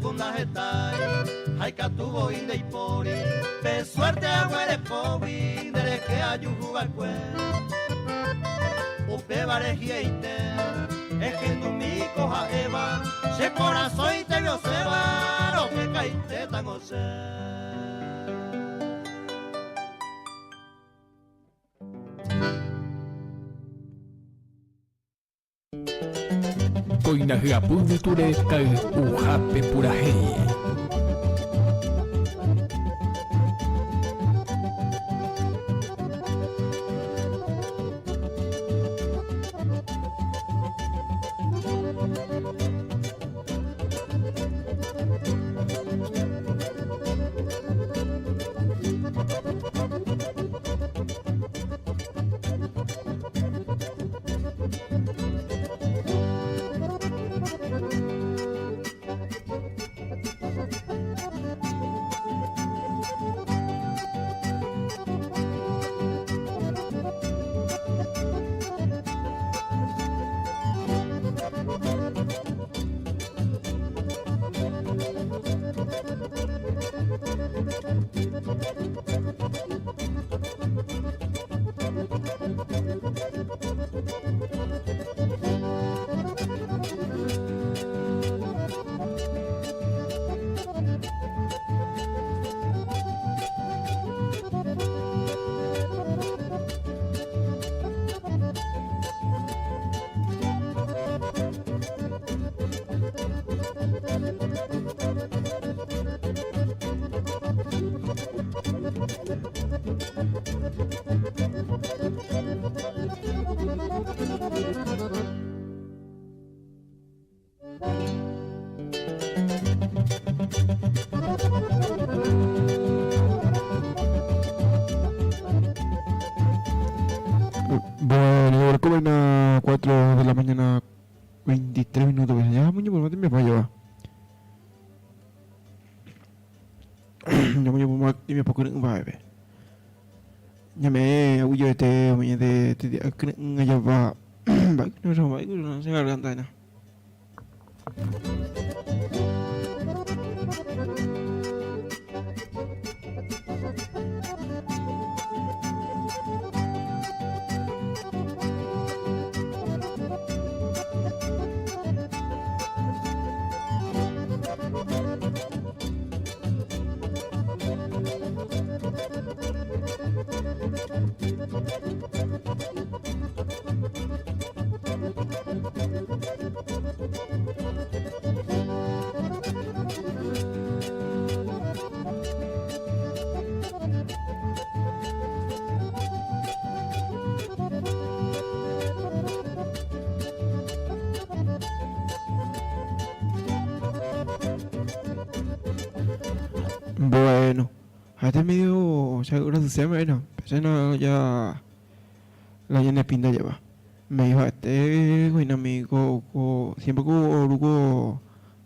kunda hetai haika tuvo inde ipori pe suerte agüere pobi dere que ayuju bakwe upe barejieite es que tu mico jaeva se corazón y te vio seba no que caíste tan ose. Koinahapuni ture kay uhape purahei. Bueno, ahora como a 4 de la mañana, 23 minutos, pues ya, muñeco, no te me vaya. Ya muñeco, no me puedo ir, bye. Ya me huyo de mañana de ya va. No sé, no sé, garganta, ¿no? Bueno, hasta medio, o sea, ahora se me no, pero no ya la llena pinta lleva. Me dijo este un amigo siempre que luego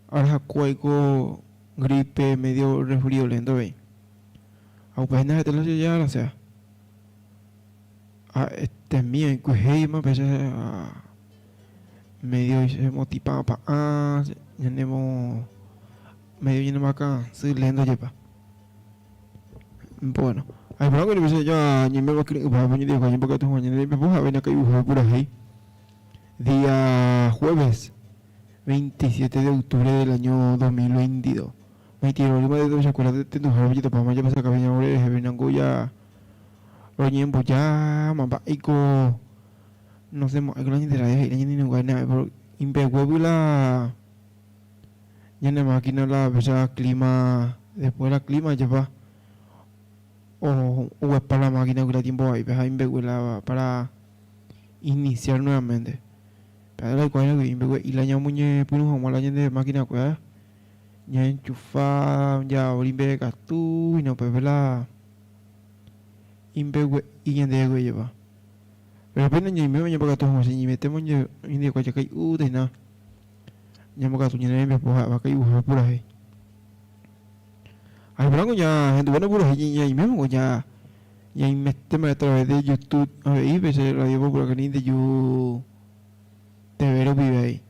ahora cuaico gripe medio resfrío lento ve. A pues nada te lo ya la sea. A este mío que hey más veces medio se motiva pa ya nemo medio lleno acá soy lento lleva. Bueno, hay por algo que me ya ni me va a creer para venir de España porque tú mañana me voy a venir acá y buscar por ahí. Día jueves 27 de octubre del año 2022. Me tiró el de dos escuelas de tu jardín para mañana pasar cabello ahora de venango ya lo ñembo ya mamá ico no sé mo que lo ni de la de ni no gana pero impegüebula ya na máquina la pesa clima después la clima lleva o es para la máquina que la tiempo ahí pesa impegüela para iniciar nuevamente. Pero la cual que impegüe y la ñamuñe puno como la de máquina que ya enchufa ya olimpe gastu y no pues la impegüe y en de que lleva. Pero apenas ya me para gasto como si ni metemos ya en de cualquier que de nada. Ya me gasto ya me pues va a caer por ahí. Hay blanco ya gente bueno por ahí ya y mismo ya metemos a través de YouTube ahí ves radio popular que ni de you te vero vive ahí.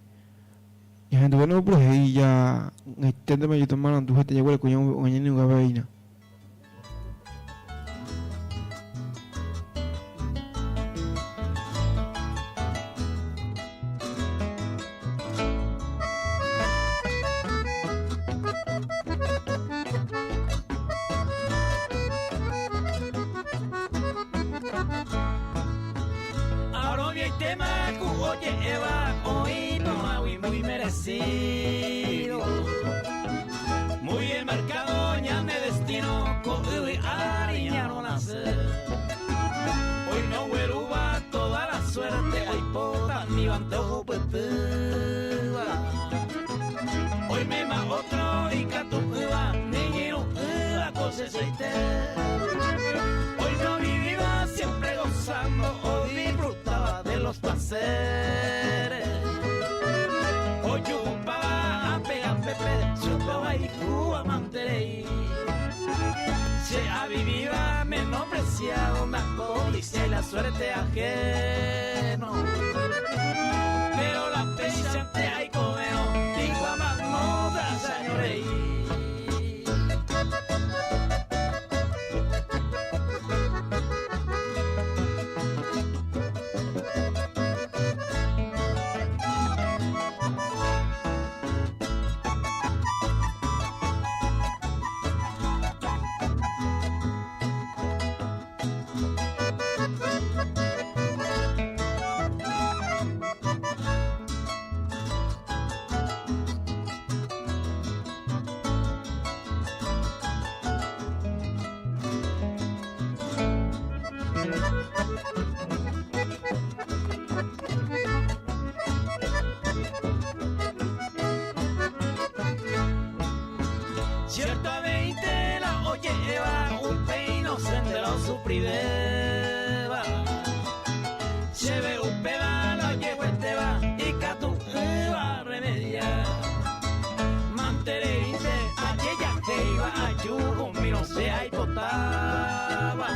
Ya gente bueno por ahí ya ngaitenda mayuto malantu hete ya wale kunya nganyani ngabaina. Muy merecido, muy enmarcado, ya me destino, con ariñano nacer. Hoy no hueruba toda la suerte, hoy pota mi bandejo pepewa. Hoy me ma otro y catuba, niñero, la cosa es hoy no vivía siempre gozando, hoy disfrutaba de los placeres. Hoy yo ocupaba a pepe, supo y Cuba manterei. Se ha vivido menospreciado, me codicia y la suerte ajeno. Pero la pensante hay comeo, digo a más nota, señorei. Ciertamente la oye Eva, un peino sendero su priveva. Se ve un pedal, oye Hueteva, y catu Eva remediar. Mantereite, aquella que iba a yugo, miro se hay potaba.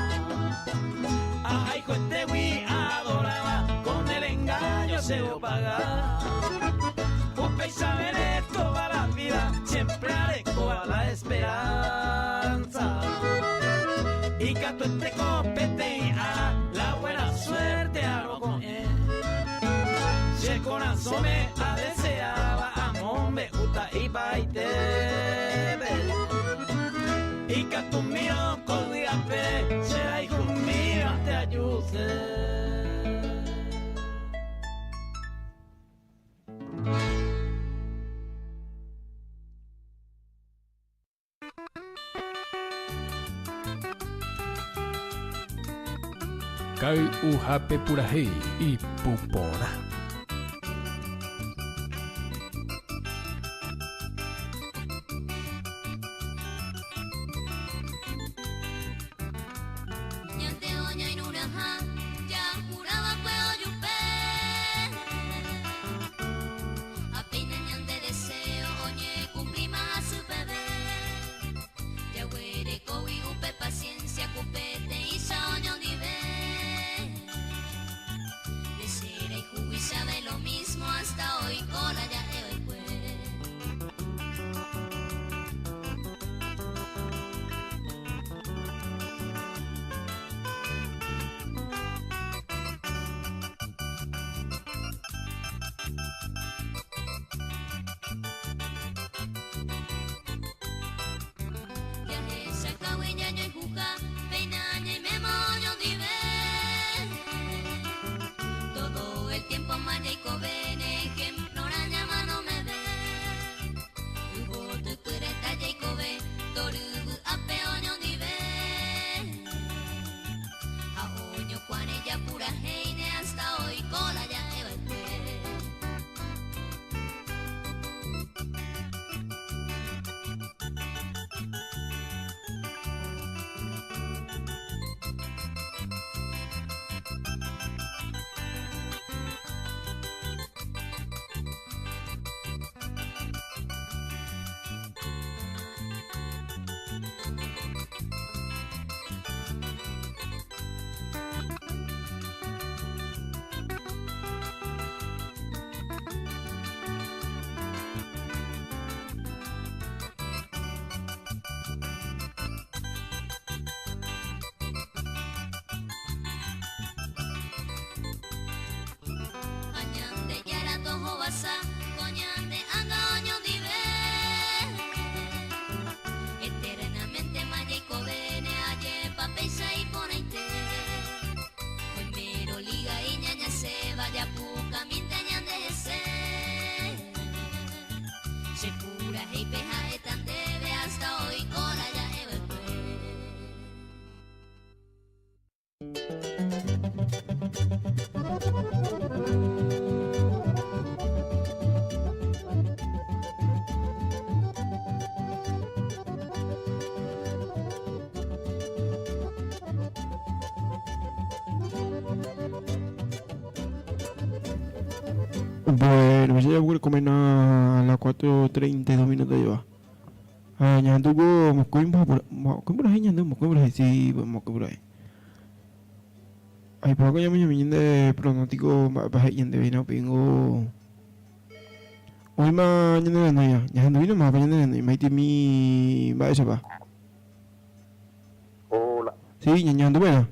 Ay, Huetewi adoraba, con el engaño se lo paga. Un saber toda la vida, siempre haré toda la esperanza. Y canto este copete y hará la buena suerte a lo con él. Si el corazón me deseaba, amor me gusta y baite. Y canto mío con diape, será hijo mío te ayude. Kai uhape purahei y pupora. Paciencia, cupete y soño de ver. Ei peha etan debe hasta hoy cora ya everpue. Bueno, ya voy a comer a las 4:32 minutos lleva. Ya anduvo moscoin por ahí, ya anduvo moscoin por ahí, sí, moscoin por ahí. Ay, por acá ya me de pronóstico, vas ahí, de vino, pingo. Hoy más, ya ando vino más, ya no, me hay mi, va esa va. Hola, Sí, ya ando buena.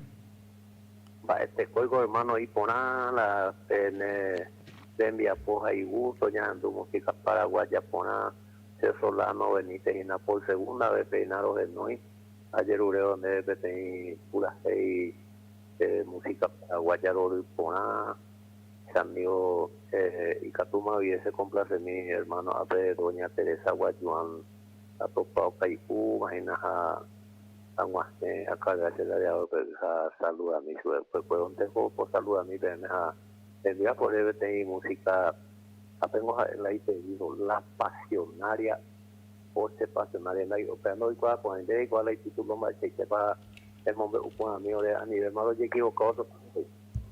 va código hermano y poná la de envía poja y gusto, ya ando música paraguaya poná, se Solano Benítez y por segunda vez peinaron de noy. Ayer ureo donde petei pura y música paraguaya lo y poná, amigo y Catuma hubiese complace mi hermano a ver doña Teresa Guayuan, a topado Caipú, imagina Anguaste, acá gracias a Dios, saluda a mí, pues un tejo, pues saluda a mí, tendría por tener música, apenas la hice, digo, la pasionaria, porte pasionaria, pero no igual con el igual el título más que para el hombre, un amigo de a nivel malo, yo equivocado,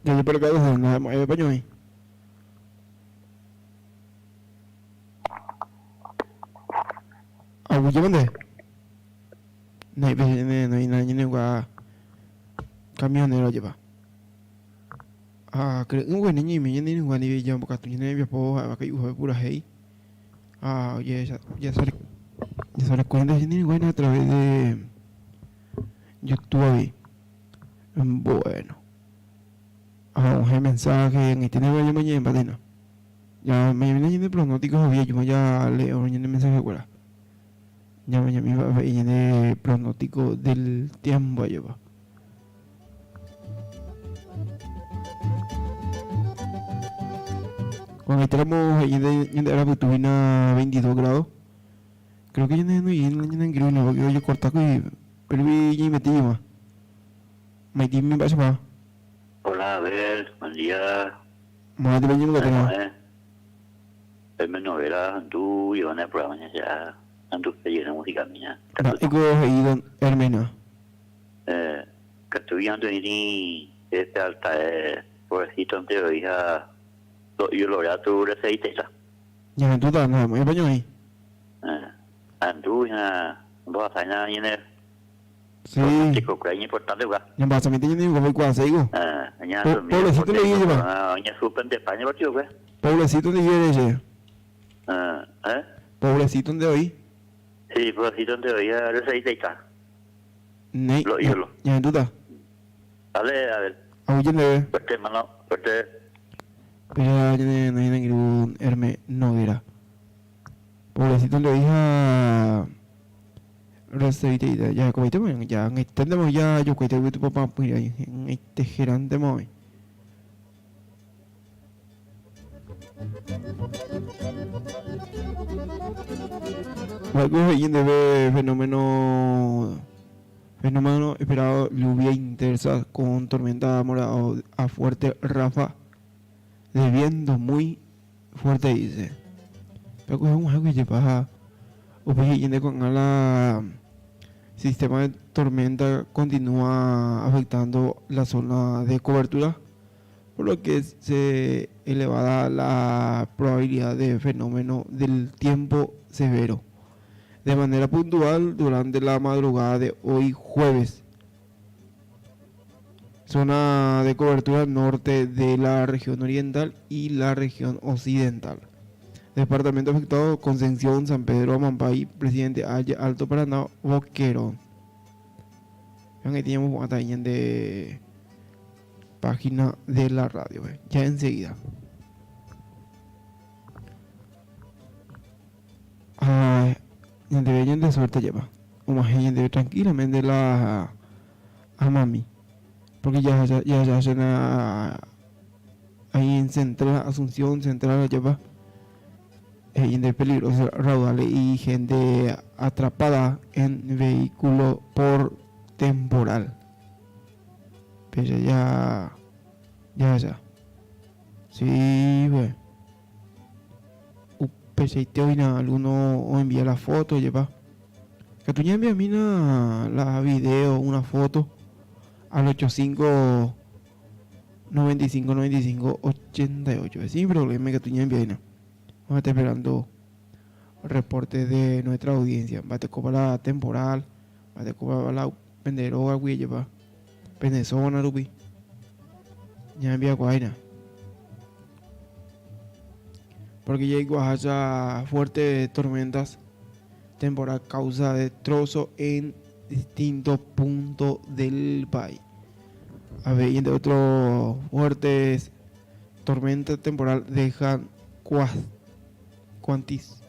Ya yo por acá desde nada más, paño ahí. ¿Algo yo mandé? No hay nadie ni camionero lleva. Creo que un buen niño y me llené un buen nivel ya porque tú tienes viapo a que yo pura hey. Ya sale cuenta de ni buena a través de YouTube. Bueno. Un mensaje en este nivel yo me llevo en patena. Ya me viene de pronósticos había yo ya leo un mensaje de cuela. Ya me viene pronóstico del tiempo lleva. Cuando entramos ahí de la Putubina 22 grados, creo que yo no en grino, porque yo corto y pero vi y metí más. Me di mi paso más. Hola, a ver, buen día. Más de 20 minutos tenemos. El novela, tú y van a programa ya. Andu que llena música mía. Ego ahí don Hermena. Que estoy viendo ni este alta pobrecito ante hoy yo lo haré a tu receita. Ya tú estás nada más, paño ahí. Andu ya no vas a nada ni en el Sí. chico que es importante igual. Ya vas a meter en un cuase digo. Ya Pobrecito le dije va. Ya suspende España partido que. Pobrecito de quiere ese. Pobrecito de hoy. Sí, pobrecito ante hoy ya receita. Ney. Lo ídolo. Ya tú estás. Dale, a ver. Aún de Fuerte, mano, fuerte. pero ya no hay ningún Herme Noguera. Pobrecito le dije receta ya como te ya entendemos ya yo que te voy tu papá pues ahí en este gerante muy. Algo ahí de fenómeno esperado lluvia intensa con tormenta morada a fuerte ráfaga de viento muy fuerte dice. Pero es un juego que lleva o pues con la sistema de tormenta continúa afectando la zona de cobertura, por lo que se elevada la probabilidad de fenómeno del tiempo severo de manera puntual durante la madrugada de hoy jueves. Zona de cobertura norte de la región oriental y la región occidental. Departamento afectado: Concepción, San Pedro, Amampay, Presidente Valle, Alto Paraná, Boquerón. Aquí tenemos una talla de página de la radio. Ya enseguida. Gente de suerte lleva. Una gente tranquilamente la a mami. Porque ya hacen ahí en Central, Asunción, Central lleva. de peligrosos raudales y gente atrapada en vehículo por temporal. Pero ya. Sí, güey. Pensé hoy alguno o envía la foto, lleva. Que tú ya envías a mí la video, una foto al 85 95 95 88. Sin problema que tú ya envías. Vamos a estar esperando reportes de nuestra audiencia. Va a te cobrar la temporal, va a te cobrar la penderoga, güey, lleva. Pendezona, rupi. Ya envía guayna. Porque ya hay Oaxaca fuertes tormentas temporal causa destrozos en distintos puntos del país. A ver, y entre otros fuertes tormentas temporal dejan cuantiosos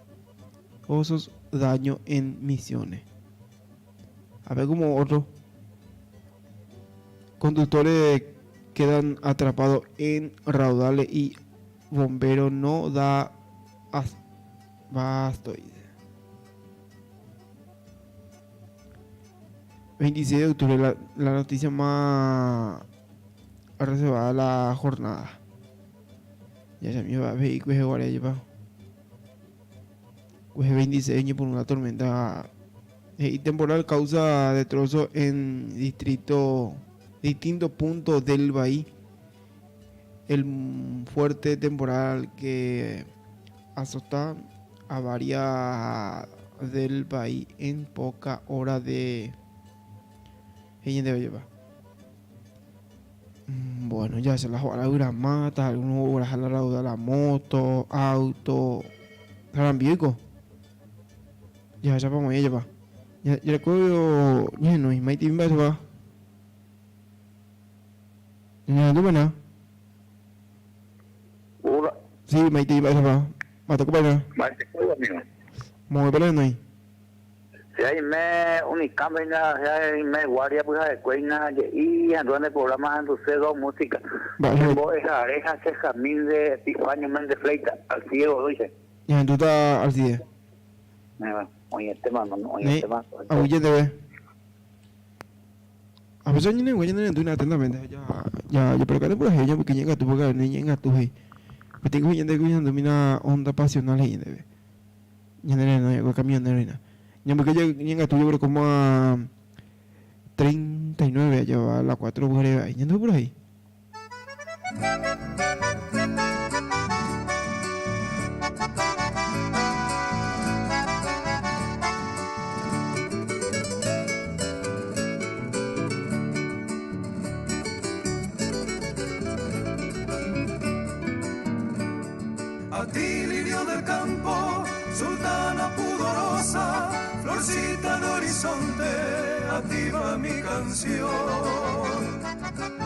daños en Misiones. A ver, como otros conductores quedan atrapados en raudales y bomberos no da abasto. 26 de octubre, la noticia más reservada de la jornada. Ya se me va a ver que ahora lleva. Pues 26 años por una tormenta y temporal causa destrozos en distintos puntos del país. El fuerte temporal que azota a varias del país en pocas horas de llevar. Bueno, ya se las horas mata, algunos horas a la lado de la moto, auto, Sarambico. Ya vamos a llevar. Ya recuerdo, no, y Mighty Invest va. Ya no buena. Hola. Sí, Mighty Invest va. Mata copa. Mas te cuido, amigo. Muy bien, no hay. Si hay unicambio, si hay guardia, pues hay cuena, y anduando el programa, ando cedo música. Vale. Vos esa areja, ese jamín de Tijuana, de fleita, al ciego, dice. Ya tú estás al 10. Oye, este mano, oye, este mano. Oye, te ve. A pesar de que no hay una atentamente, ya, pero acá por ahí, porque llega tu boca, ni llega tu hey. Pero tengo gente que domina onda pasional y debe. Ya no hay camión de arena. Ya porque llega tu, yo creo como a 39, allá va a la 4 mujeres ahí, yendo por ahí. A ti, lirio del campo, sultana pudorosa, florcita de horizonte, a ti va mi canción.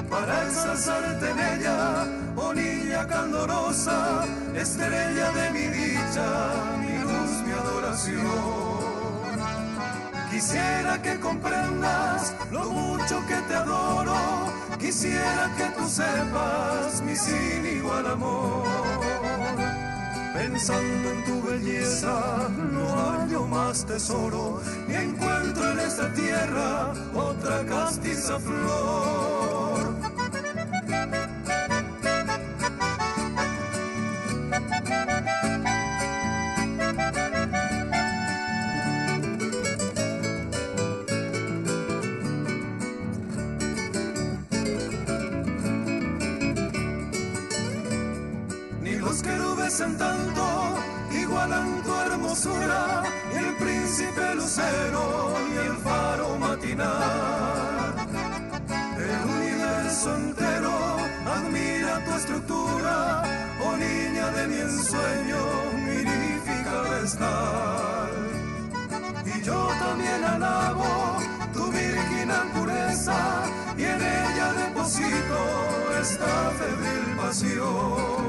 Para ensalzarte en ella, oh niña candorosa, estrella de mi dicha, mi luz, mi adoración. Quisiera que comprendas lo mucho que te adoro, quisiera que tú sepas mi sin igual amor. Pensando en tu belleza, no hallo más tesoro, ni encuentro en esta tierra otra castiza flor. Los querubes en tanto igualan tu hermosura, y el príncipe lucero y el faro matinal. El universo entero admira tu estructura, oh niña de mi ensueño, mirifica vestal. Y yo también alabo tu virginal pureza, y en ella deposito esta febril pasión.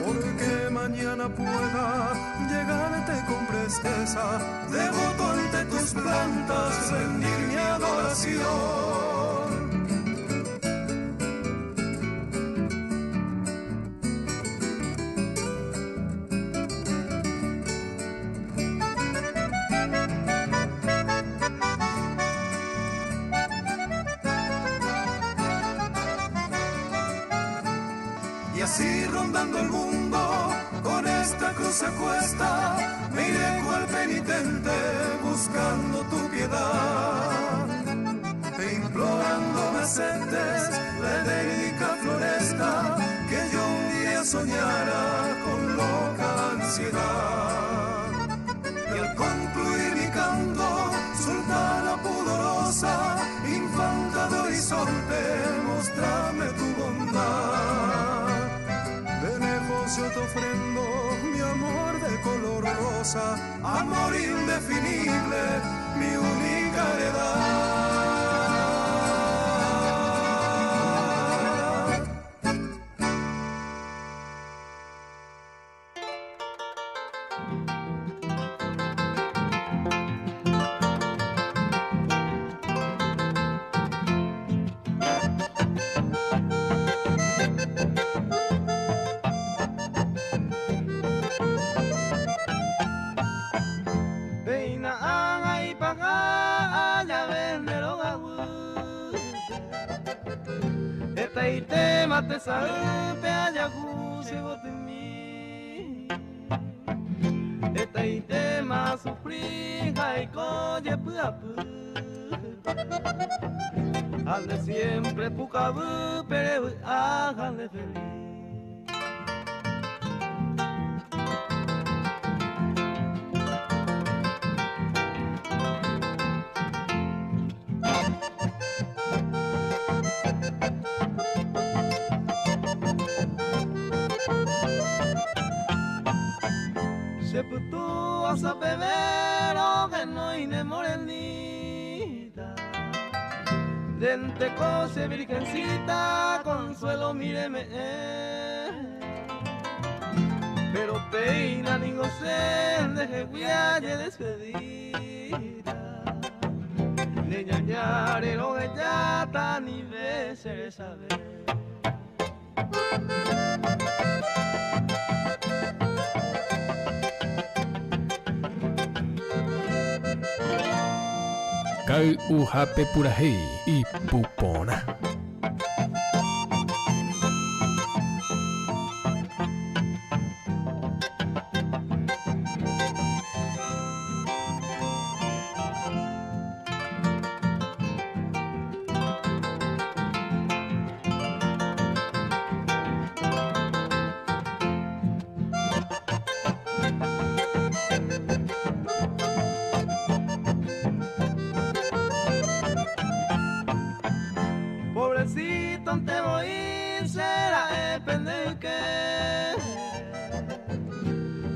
Porque mañana pueda llegarte con presteza, devoto ante tus plantas, rendir mi adoración. Así rondando el mundo, con esta cruz a cuesta, me iré cual penitente buscando tu piedad. E implorando me aceptes la edérica floresta, que yo un día soñara con loca ansiedad. Y al concluir mi canto, sultana pudorosa, infanta de horizonte, mostrame tu bondad. De lejos yo te ofrendo mi amor de color rosa, amor indefinible, mi única heredad. Te sabe ayagu se botemi Eta itema sufri hai koje puapu Hazle siempre pucabu pero háganle feliz. Tú vas a beber o que no ine morenita Dente cose virgencita, consuelo míreme Pero peina ni gocen de que guialle despedida De ñañare lo que ya tan ni veces saber. Kau uhape purahe y pupona.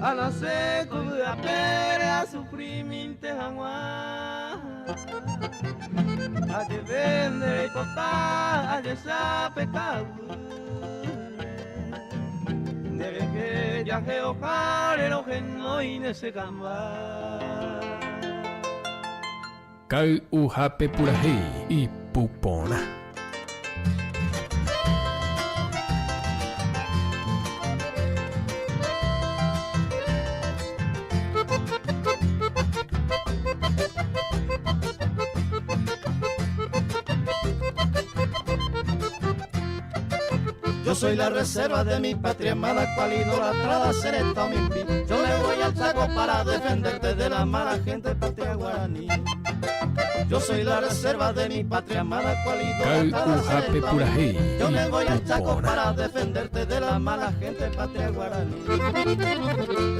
A la seco a pere a sufrimiento jamás a que vende y total a que sea pecado debe que ya que ojar el oje no ese camba Kau uhape purahe y pupona. Yo soy la reserva de mi patria amada, cual idolatrada seré todo mi fin. Yo me voy al Chaco para defenderte de la mala gente patria guaraní. Yo soy la reserva de mi patria amada, cual idolatrada seré todo mi fin. Yo me voy al Chaco para defenderte de la mala gente patria guaraní.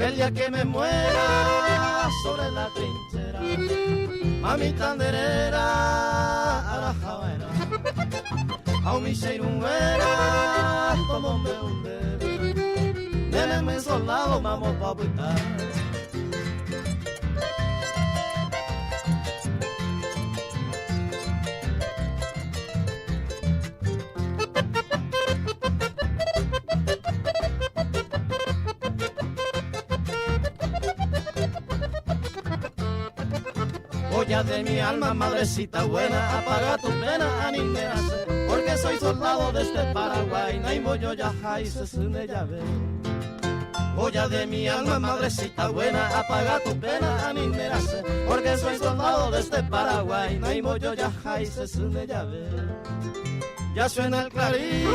El día que me muera sobre la trinchera, mami tanderera, arajaera. Ao mi cheirunguera, como me hunde, nele me solado, vamos pa' botar. Olla de mi alma, madrecita buena, apaga tu pena, animéase. Porque soy soldado desde Paraguay, Naimo yo ya se sune llave. Olla de mi alma, madrecita buena, apaga tu pena, animérase. Porque soy soldado desde Paraguay, Naimo yo ya se sune llave. Ya suena el clarín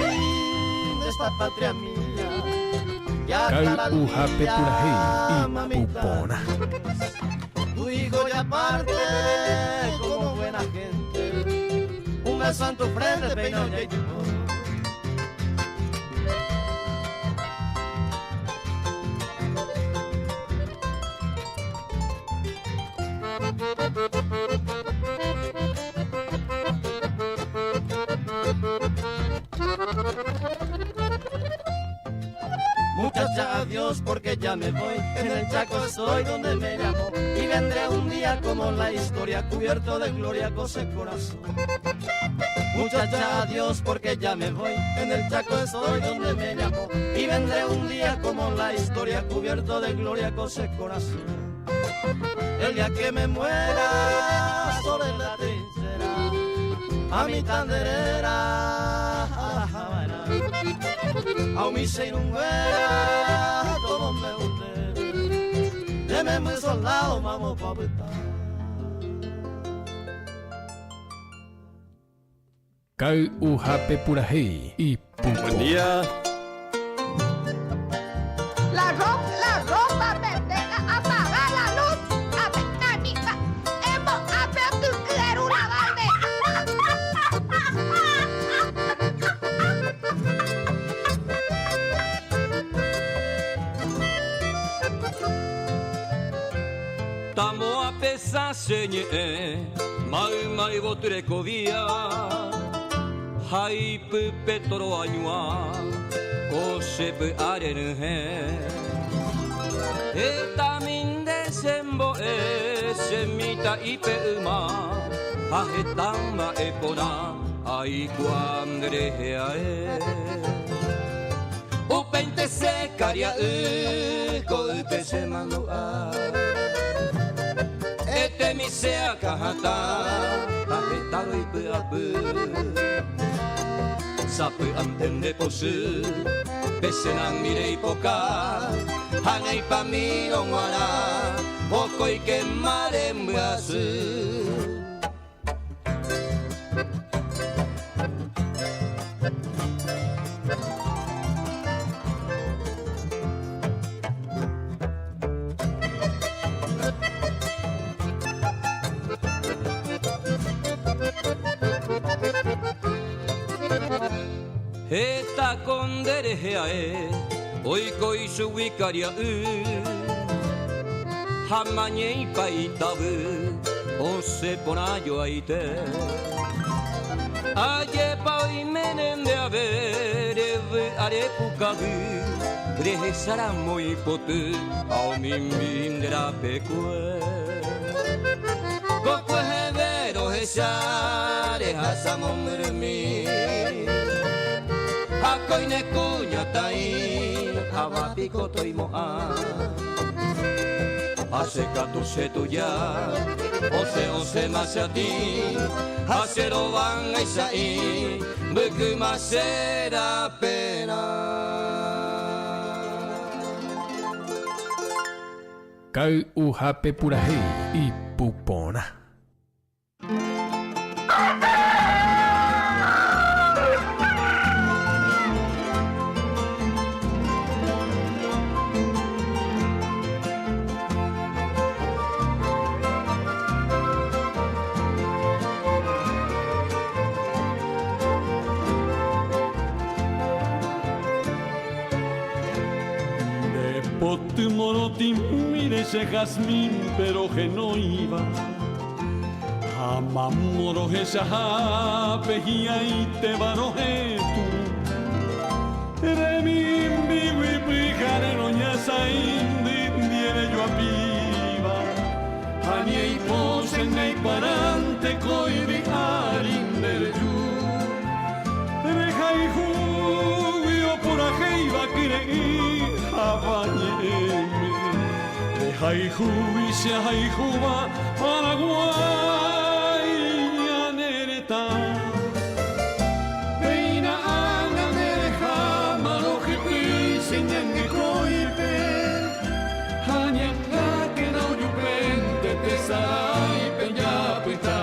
de esta patria mía. Ya está la Ujape línea, Purajey y mamita. Pupona. Tu hijo ya parte como buena gente. Un beso en tu frente, peinón y tu voz. Muchacha, adiós porque ya me voy. En el Chaco estoy donde me llamó. Y vendré un día como la historia, cubierto de gloria con ese corazón. Muchacha, adiós porque ya me voy. En el Chaco estoy donde me llamó. Y vendré un día como la historia, cubierto de gloria con ese corazón. El día que me muera sobre la trinchera, a mi tanderera, a la Habana, a mi seinunguera, todos me hunden. Deme mi soldado, vamos pa' apretar. Kau Ujape Purajey y Pupona. Buen día. La ropa pendeja, apaga la luz, mecánica, hemos abierto un claro una valde. Tamo a pesar señe, mai botreko via. Hai petoro añua, kosep arenu he. Eta min desembo semita ipe uma, ahetama epona, aikuandre heae. Upente se caria kolpe se manua. Ete mi sea kahata, ahetaro ipe ape. Sape antende posu, besenang mirei poka, hanei pamiro ngara, okoi ke marembasu. Eta kondere heae, oiko isu wikaria Hamanye paitabu, ose ponayo aite Aye pao imenen de avereve arepukabu Rehesara moi potu, ao mimbindera pekue Kokwe hevero hesare hasamomurumi Hakoi ne kunya tai, hawapi kotoi moa. Hace 14 ya, ose masati, hasero van aisai, buku masera pena. Kau Ujape Purajey y Pupona. Potu moroti mire ese jazmín pero que no iba Amamoro esa jape y ahí te baroje tú Remin vivo y pijare noña saindi viene yo a piba Anie y pose nei parante coi vi arindere giù Reja y jubio por ajeiva creí Abañeme, deja y juicia y juba Paraguay anereta. Peina anga deja malo que pisen que coipe, hañanga que no yupente te sai peña peta.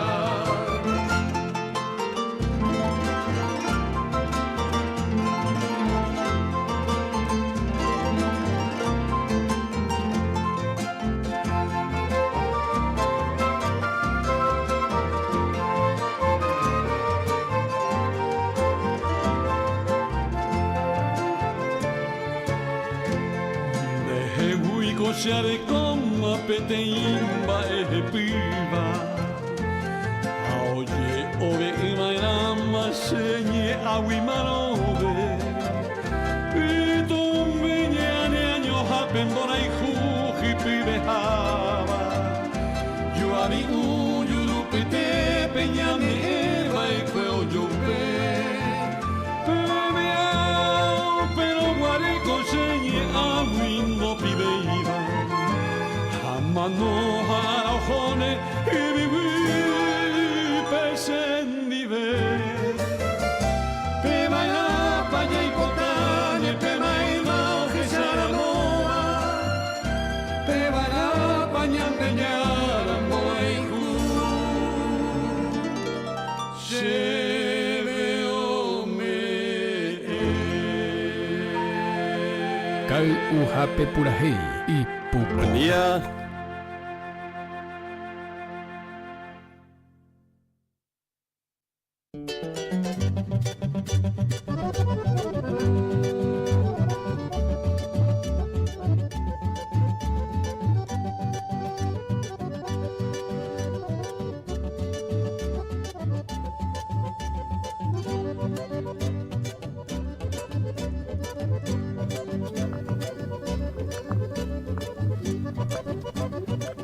coxare como peteimba e piva. Oye, ove imainama senye awimarobe. Ito minyane anyo hapen bonai juji pibehaba. Yo abi uyurupite peñame eva e kweo yope. Pero guareco senye awindo pibeiba. Hamano harajone y vivi pesendive. Pemaina paya y potane, pemaina ojesaramoa. Pemaina pañandeñara moiku. Kal uhape purahe y pupo. Buen día.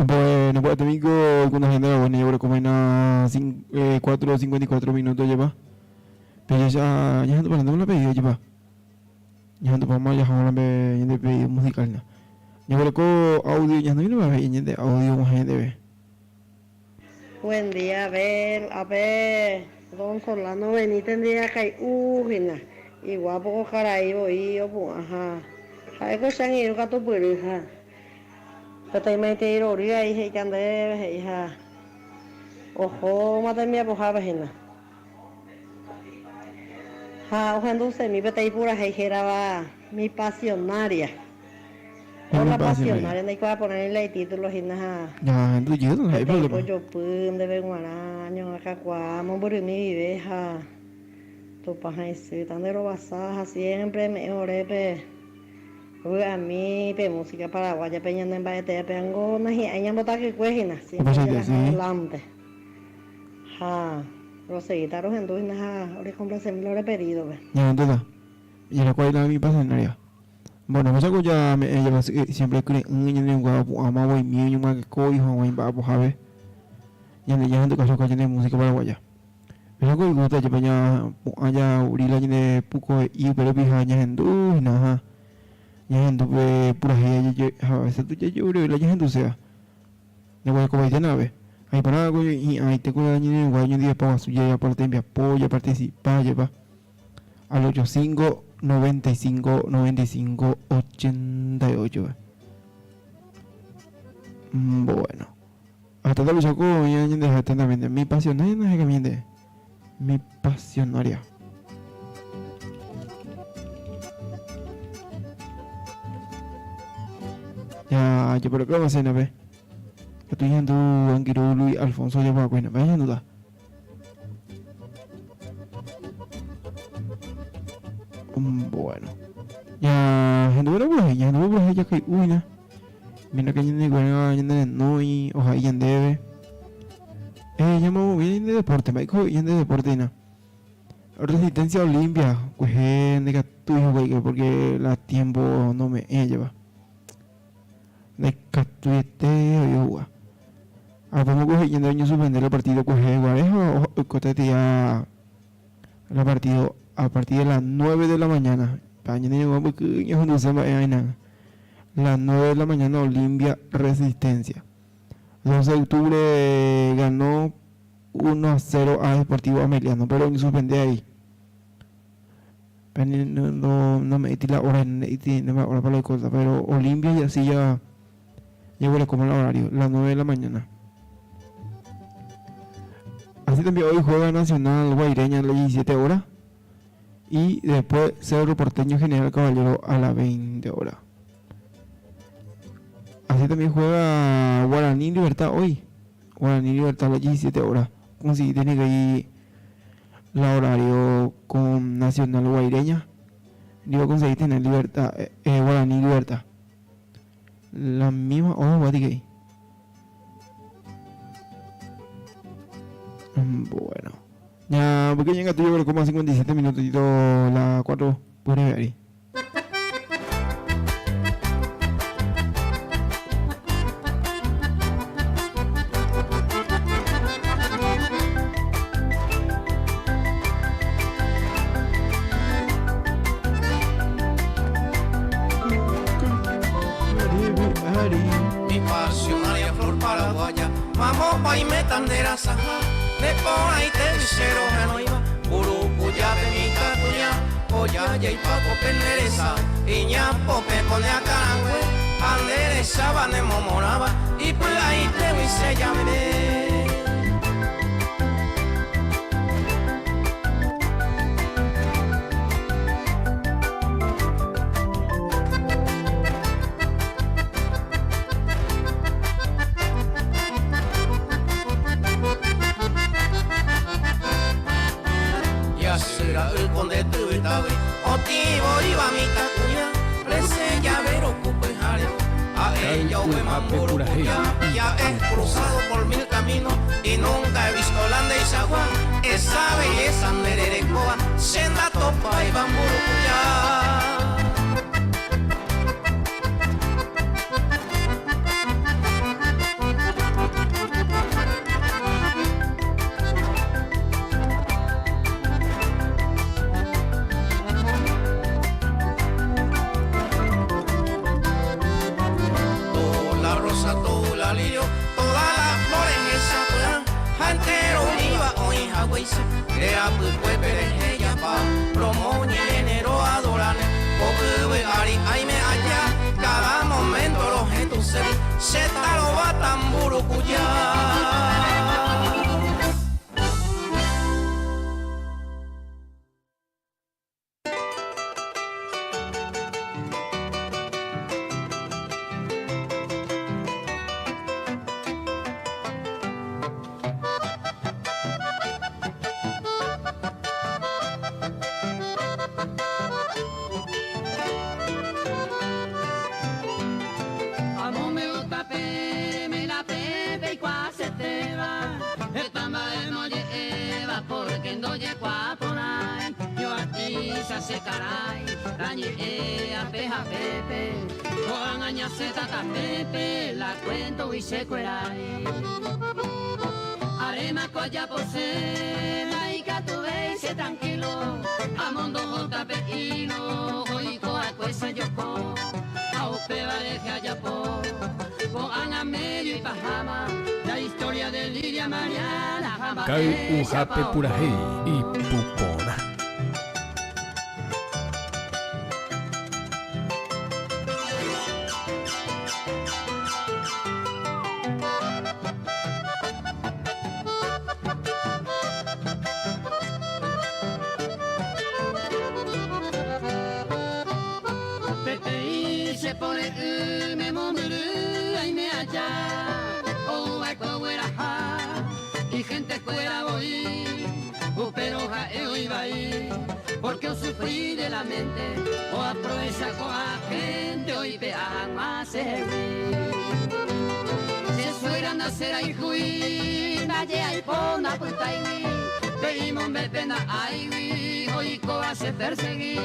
Bueno, pues amigo, alguna agenda buena, yo creo que como 4:54 minutos lleva. Pero ya ando hablando la pedido lleva. Ya ando para más, ya ahora me pedido musical na. Yo creo que audio ya no viene más bien de audio más gente ve. Buen día, a ver, don Solano Benítez día que ujina. Igual poco caraibo y yo pues ajá. Hay cosas en el gato puerja. Pero me te iré ahí hay que andar hija. Ojo, mata mi apoja vejena. Ja, ojalá se mi peta y pura va mi pasionaria. Hola pasionaria, no hay que ponerle el título hina. Ya, entonces yo no hay problema. Yo pum de venguaraño acá cuamo por mi viveja. Tu paja ese tan de robasaja siempre mejoré pe. A mí, pe música paraguaya, peñando en Baete, peangona, y hay en botar que cuejina, siempre adelante. Ja, Roseguita, Rosendúina, ja, ahora complacerme lo he pedido, ve. Ya, entonces, y la cual la mi pasionaria. Bueno, pues algo ya me lleva siempre creen en un guapo, amaba y mío, un que cojo, un guapo, jabe. Ya le llevan de caso que tiene música paraguaya. Pero algo me gusta, ya allá, urila, tiene poco y pero pijañas en duz, nada. Ya ando pura gente a veces tú ya lloro la gente sea no voy a comer de nave hay para algo y ahí te cuida ni guayo día para su ya aparte me apoya participar lleva al 85 95 95 88 bueno hasta tal chaco ya ni deja atentamente mi pasionaria no es que miente mi pasionaria. Ya, yo por acá cena ve. Estoy yendo a Anguiro Luis Alfonso ya para cuena, vaya duda. Bueno. Ya, gente buena pues, ya no pues ya que una. Mira que yende buena, yende no y ojalá yende debe. Llamo bien de deporte, me dijo yende de deporte na. Resistencia Olimpia, pues nega tu hijo güey, porque la tiempo no me lleva. De catuete yo a poco coge yendo año suspender el partido coge guarejo o cotete ya el partido a partir de las 9 de la mañana paña ni no porque yo no sé más nada las 9 de la mañana Olimpia Resistencia 12 de octubre ganó 1-0 a Deportivo Ameliano pero no suspende ahí no me metí la hora no me hora para la cosa pero Olimpia y así ya llegó como el horario, las 9 de la mañana. Así también hoy juega Nacional Guaireña a las 17 horas. Y después Cerro Porteño General Caballero a las 20 horas. Así también juega Guaraní Libertad hoy. Guaraní Libertad a las 17 horas. Como si tiene que ir el horario con Nacional Guaireña. Digo, conseguir tener Libertad, Guaraní Libertad. La misma hora guatique. Bueno. Ya, porque llega tú yo como 57 minutitos la 4. Puedes ver ahí. Mi pasionaria flor paraguaya, vamos pa' y metandera saja, de pona y tercero genoiva, urucuya de mi catuya, oya y paco pendereza, iña pope pone a carangüe, andereza van momoraba, y pues ahí te voy se llame. El conde Tubitawi, Otivo iba mi tacuya, Prese llavero cupo y jaleo, a ella hue mamburu ya he cruzado por 1000 caminos y nunca he visto landa y sagua, esa belleza mererecoa, senda topa y bamburu cuya. Todas las flores en esa playa, entero iba hoy hawaiisa, era pues perejeya pa, promoña enero adorane, pobre ari ay me allá, cada momento los getos se talo va tamburu cuya. Se caray, dañe a peja pepe, con añase tata pepe, la cuento y se cuerai. Arema coya pose, la ica tu veis tranquilo, amondo jota peino, hoy coa cuesa yoko, a upe vareje ayapo, con ana medio y pajama, la historia de Lidia Mariana, jamás. Kai ujape puraje y pupona. Porque yo sufrí de la mente, o aprovecha con la gente, hoy vean más se sueran a ser ahí juí, valle ahí pona puta y veimos me pena ahí, hoy coa se perseguí,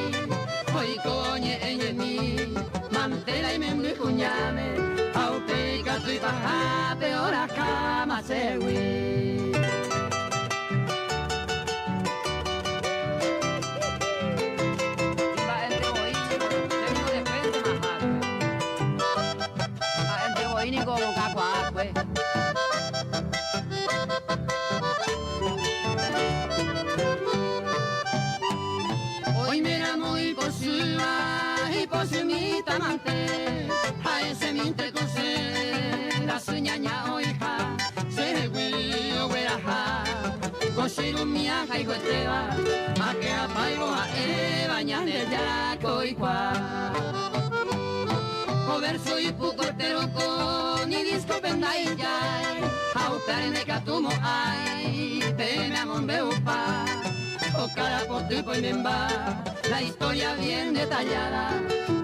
hoy coñe en mí, mantela y me cuñame, au pica tu y baja, peor acá más se hoy me llamo y por su mi tamante, a ese mi entrecose, la suñaña oija, se huyo hueraja, cochero mía jaigoeteba, a que a paigo a bañan de yaco y cuá. Joder soy pucortero con y disco pendailla, a upar en el catumo ay, pe me amon beupa. cara por tu poimemba, la historia bien detallada,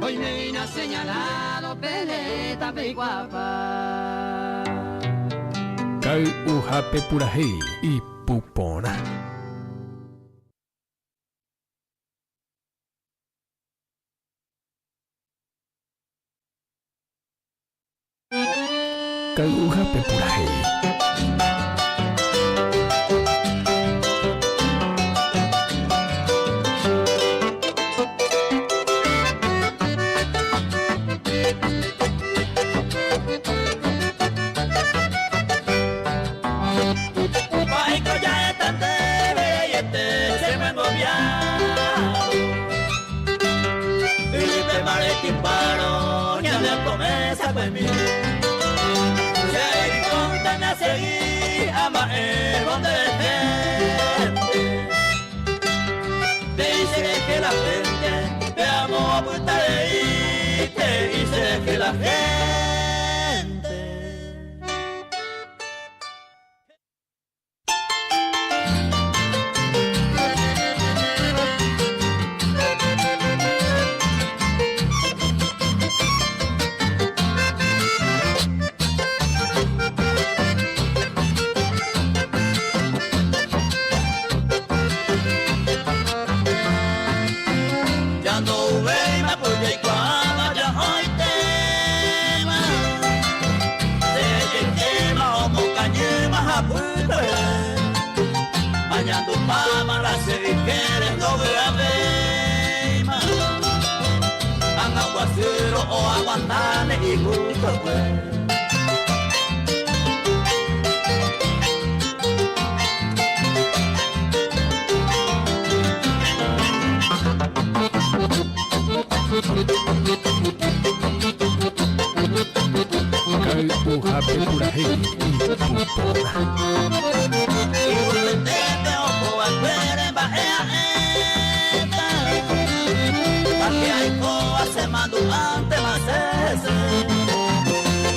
hoy me vino a señalado, peleta guapa. Kau uhape purahi y pupona. Kau uhape purahi. Seguir a Mael donde gente te dice que la gente te amo a puta de ahí, te dice que la gente o aguantane y gusto pues. Kau uhape purahi y pupona. Y usted te ojo al ver en bajea esta, pa' que hay coa se mando ante más ese.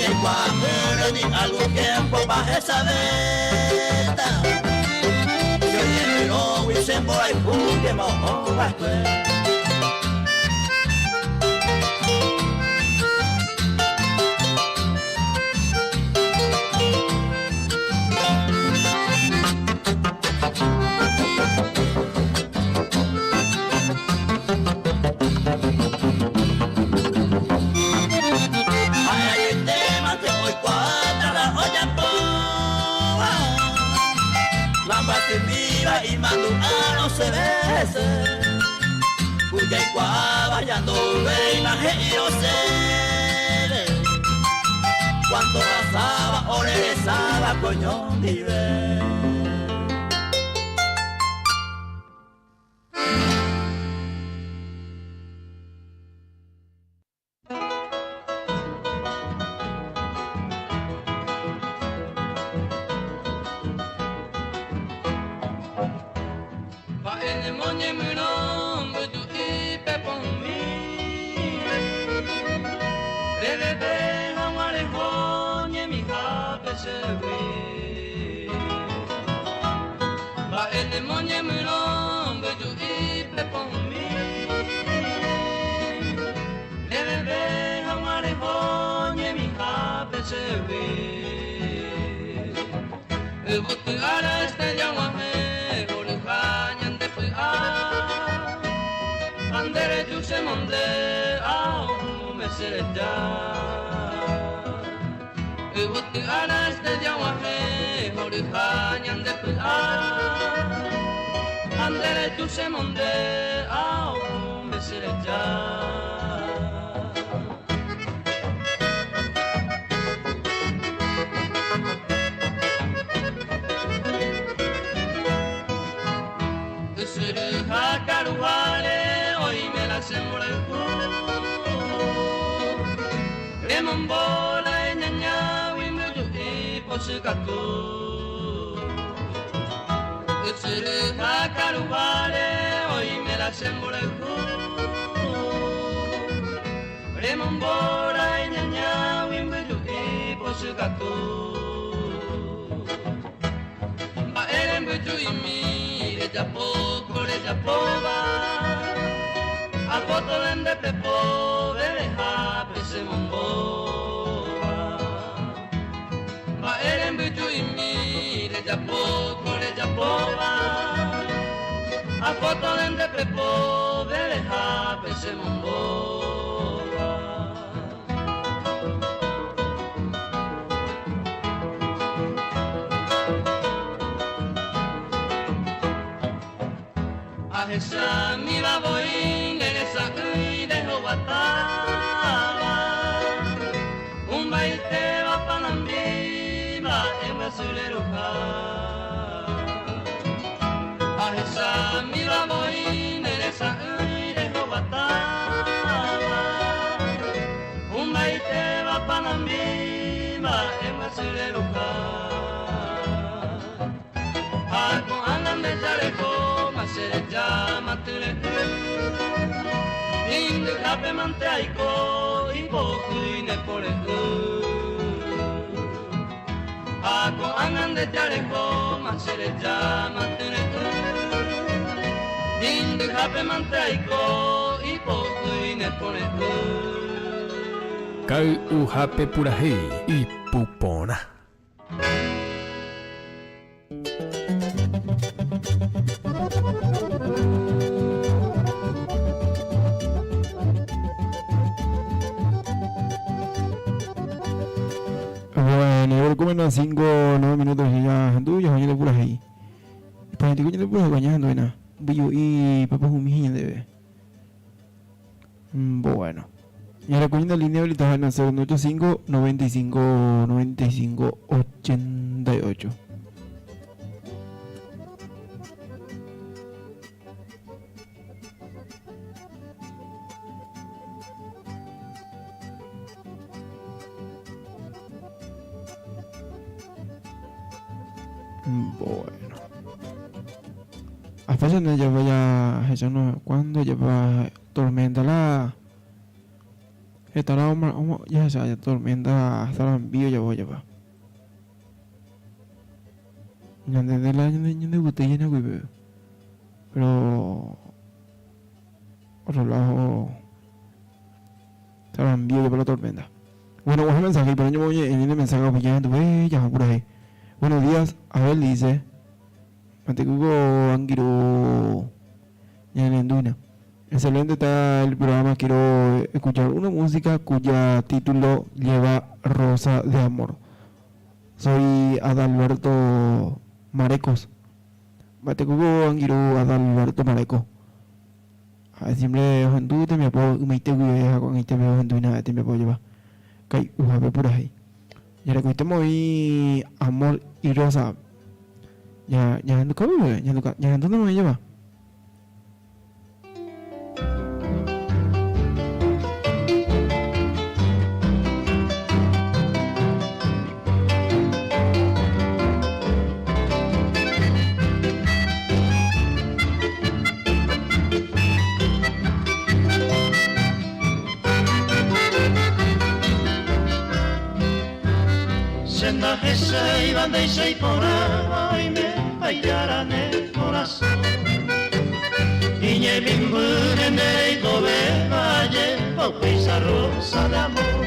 Y cuando ni algún tiempo baje esa veta, yo lleno y se embora y fugue mojo bastante. Y mando a no se bese, cuya y cuava ya no ve imagen y yo sé cuando pasaba o regresaba coño vive. a foto de prepo de dejar pese mongola. A esa mi la voy en esa y dejo bataba. Un baile va para la viva en basurero ja. A esa mi la voy en esa y dejo bataba. Un baile va para la viva en basurero ja. Algo andan de chaleco se llama Tuleku Indu kape manteaiko Iboku ineporeku Ako angan de jareko se le llama Tuleku Indu kape manteaiko Iboku ineporeku Kau uhape purahe y pupona. Bueno, como a 9 minutos ya andu ya hanya pula hai. Pa hindi ko niya pula kanya andu na. Biyo y papá humihin debe. Bueno. Y ahora con la línea habilitada en 085 95 95 88. Bueno. A veces no lleva ya, eso no, cuando lleva tormenta la, estará ya se tormenta hasta la envío ya voy a llevar. Ya desde la año de botella no vive, pero otro lado hasta la envío ya para la tormenta. Bueno, coge mensaje, pero yo voy en el mensaje que ya ya por ahí. Buenos días, Abel dice Matecuco Anguiro Yanenduna. Excelente está el programa, quiero escuchar una música cuya título lleva Rosa de Amor. Soy Adalberto Marecos. Matecuco Anguiro Adalberto Marecos. Siempre Juventud te me puedo me te cuida con este veo Juventud nada te me puedo llevar. Kai ujabe por ahí. Y ahora que estamos ahí Amor y Rosa. Ya ando cómo ya ando no me lleva. Sendaje se iban de seis por ahí me bailaran el corazón. Y me vinculen de Itobe Valle, esa rosa de amor.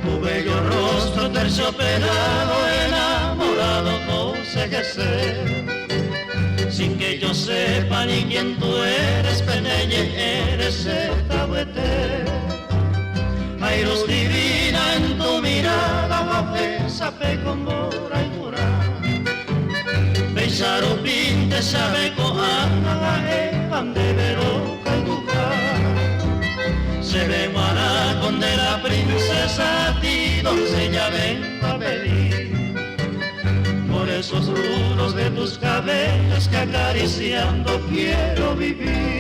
Tu bello rostro terciopelado, enamorado, cosa que sé. Sin que yo sepa ni quién tú eres, Peneye, eres esta buete. Hay luz divina en tu mirada, bafesa, pe con mora y mura. Beisaro pinte, sabe coana, ande veroca y duca. Se ve guaracón de la princesa, a ti doncella vengo a pedir. Por esos rulos de tus cabellos que acariciando quiero vivir.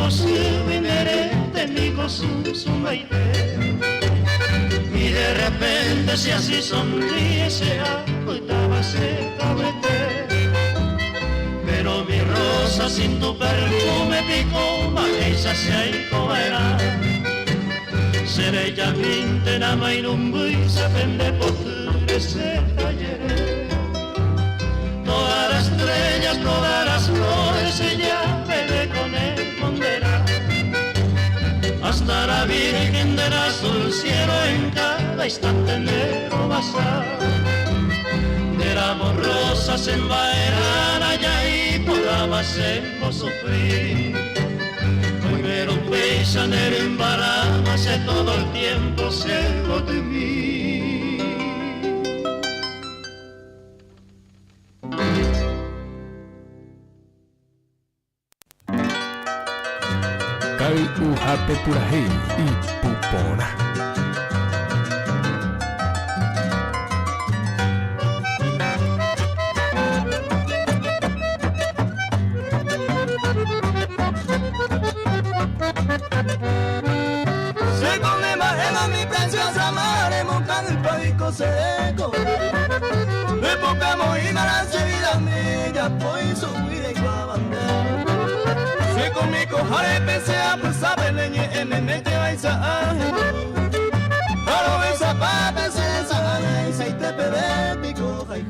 kosu inherente mi kosu sumaite. Y de repente si así sonríe se agotaba se cabete. Pero mi rosa sin tu perfume picó, ella se aicoera. Seré ya vinte na mainumbu y se vende por se talleré. Todas las estrellas, todas las flores, ella bebe con el mondera. Hasta la Virgen del azul cielo en cada instante negro basar. Del amor rosas envaeran allá y podamos hacernos sufrir. Hoy me lo pesa en el embarazo, hace todo el tiempo cerco de mí. Kai uhape purahe y pupona. Se come más mi preciosa madre, mocando el padico seco. De poca muy mala se vida mía, pues su vida y bandera. Se come cojare pese a pues sabe leñe en el mete va y sa. Aro esa pata se sa y se te pebe pico jai.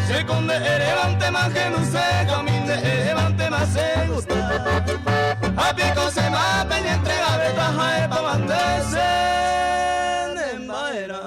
Se conde elevante más que no se camine elevante más se gusta. A pico se va peña entrega de taja pa mandarse en madera.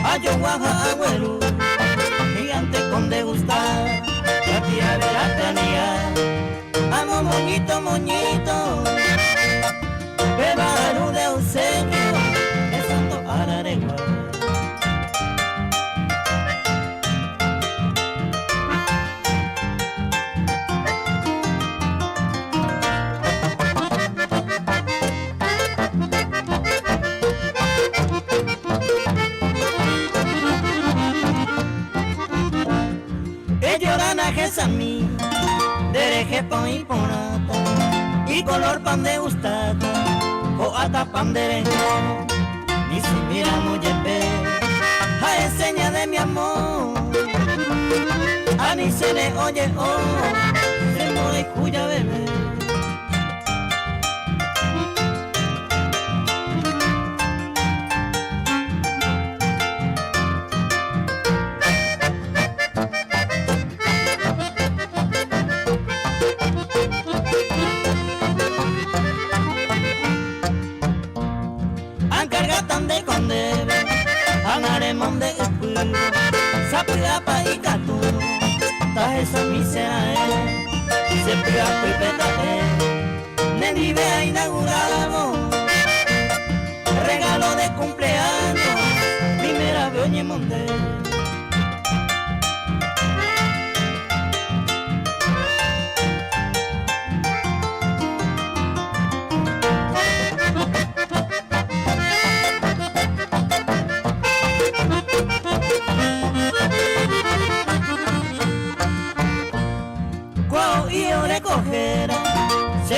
Ayahuasca abuelo, gigante con degustar, la tía de la tenía, amo moñito, moñito, beba luz de obsequio, de santo araregua. A mí, dereje pan y ponato, y color pan de gustado, o hasta pan de rengo, ni si miramos yepe, a enseña de mi amor, a ni se le oye, oh, se muere cuya bebé. Monde espuro, sapia pa ikatu, tahe samisea sepia pepetae, nenive ha inaugurado, regalo de cumpleaños, primera vez oye monde.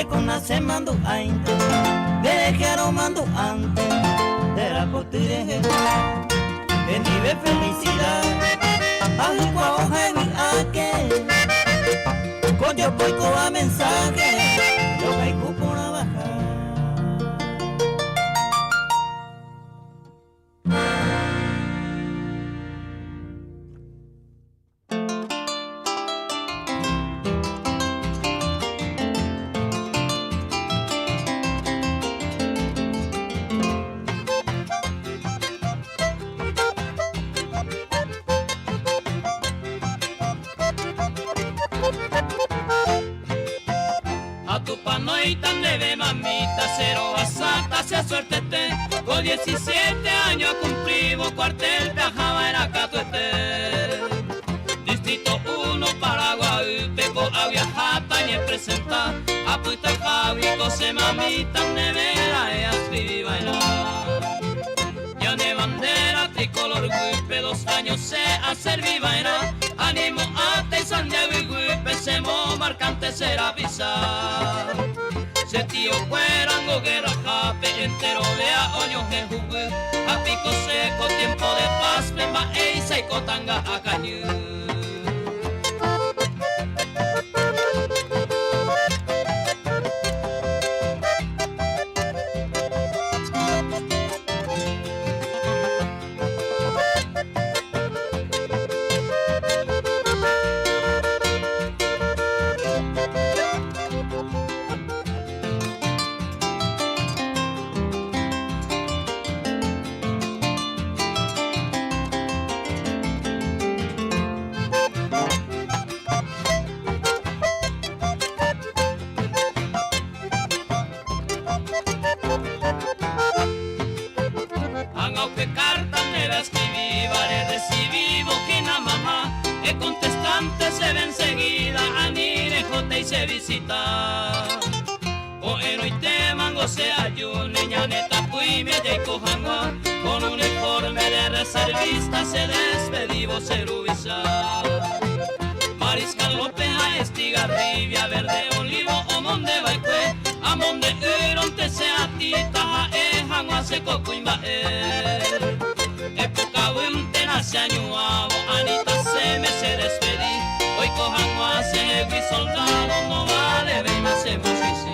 con la semando ainda, derejearo mando antes, de la portuguesa, de nivel felicidad, agua hoja y aquel, coño poico a mensaje, yo caigo por la baja. A tu panoita debe mamita, cero basata, se suerte te. Con 17 años cumplimos cuartel, viajaba en Acatuete. Distrito 1, Paraguay, peco a viajata y presenta. A puita Javi, cose mamita, nevera, y escribí bailar. Ya de bandera, tricolor, guipe, 2 años se hacer vivaina. Ánimo ate y Santiago y guipe, semo marcante será pisar. Se tío cuerango, guerra, jape, entero vea, oño, que jugue. A pico seco, tiempo de paz, memba, eisa y cotanga, a cañú. Se visita o en y te mango se ayune ñaneta pui me de cojangua con un uniforme de reservista se despedivo se rubisa Mariscal López a Estigarribia verde olivo o monde baikue a monde ironte se atita a ejangua se cocuimba época unte nace añuavo Anita se me se despedí hoy cojangua se vi soldado no vale ven más se más sí.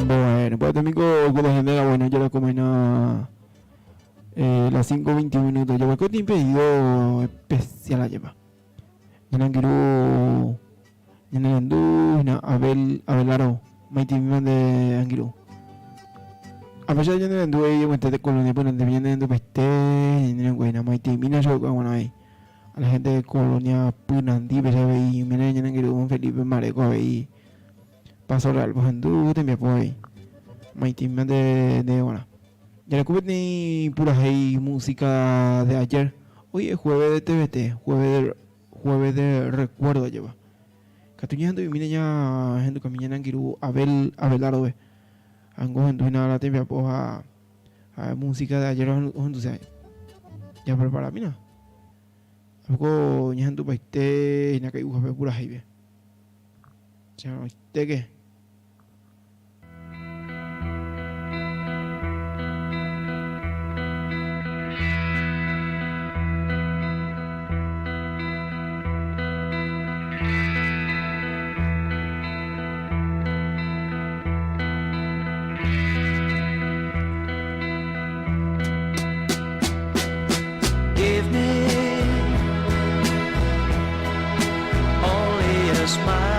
Bueno, pues amigos, con la gente, bueno, yo la como en las 5:21 minutos. Yo voy con un pedido especial a llevar. Yo no quiero. Yo no ando, Abelaro, Maiti de Anguirú. A pesar de que yo no ando, yo me estoy de colonia, pero donde viene ando, peste, y no ando, Maiti, mira yo, bueno, ahí. A la gente de colonia, Punandí, pero ahí, mira, yo no quiero, Felipe Mareco, ahí. Paso real, pues ando, te envío por ahí. Maiti de bueno. Ya le cubrí ni pura hey, música de ayer. Hoy es jueves de TVT, jueves de recuerdo lleva. Catuñando y mire ya gente que mañana quiero Abelardo ve. Ango gente nada la temporada pues a música de ayer entonces ya prepara mina. Algo gente para este y na que pura hey. Ya ¿de qué? Give me only a smile.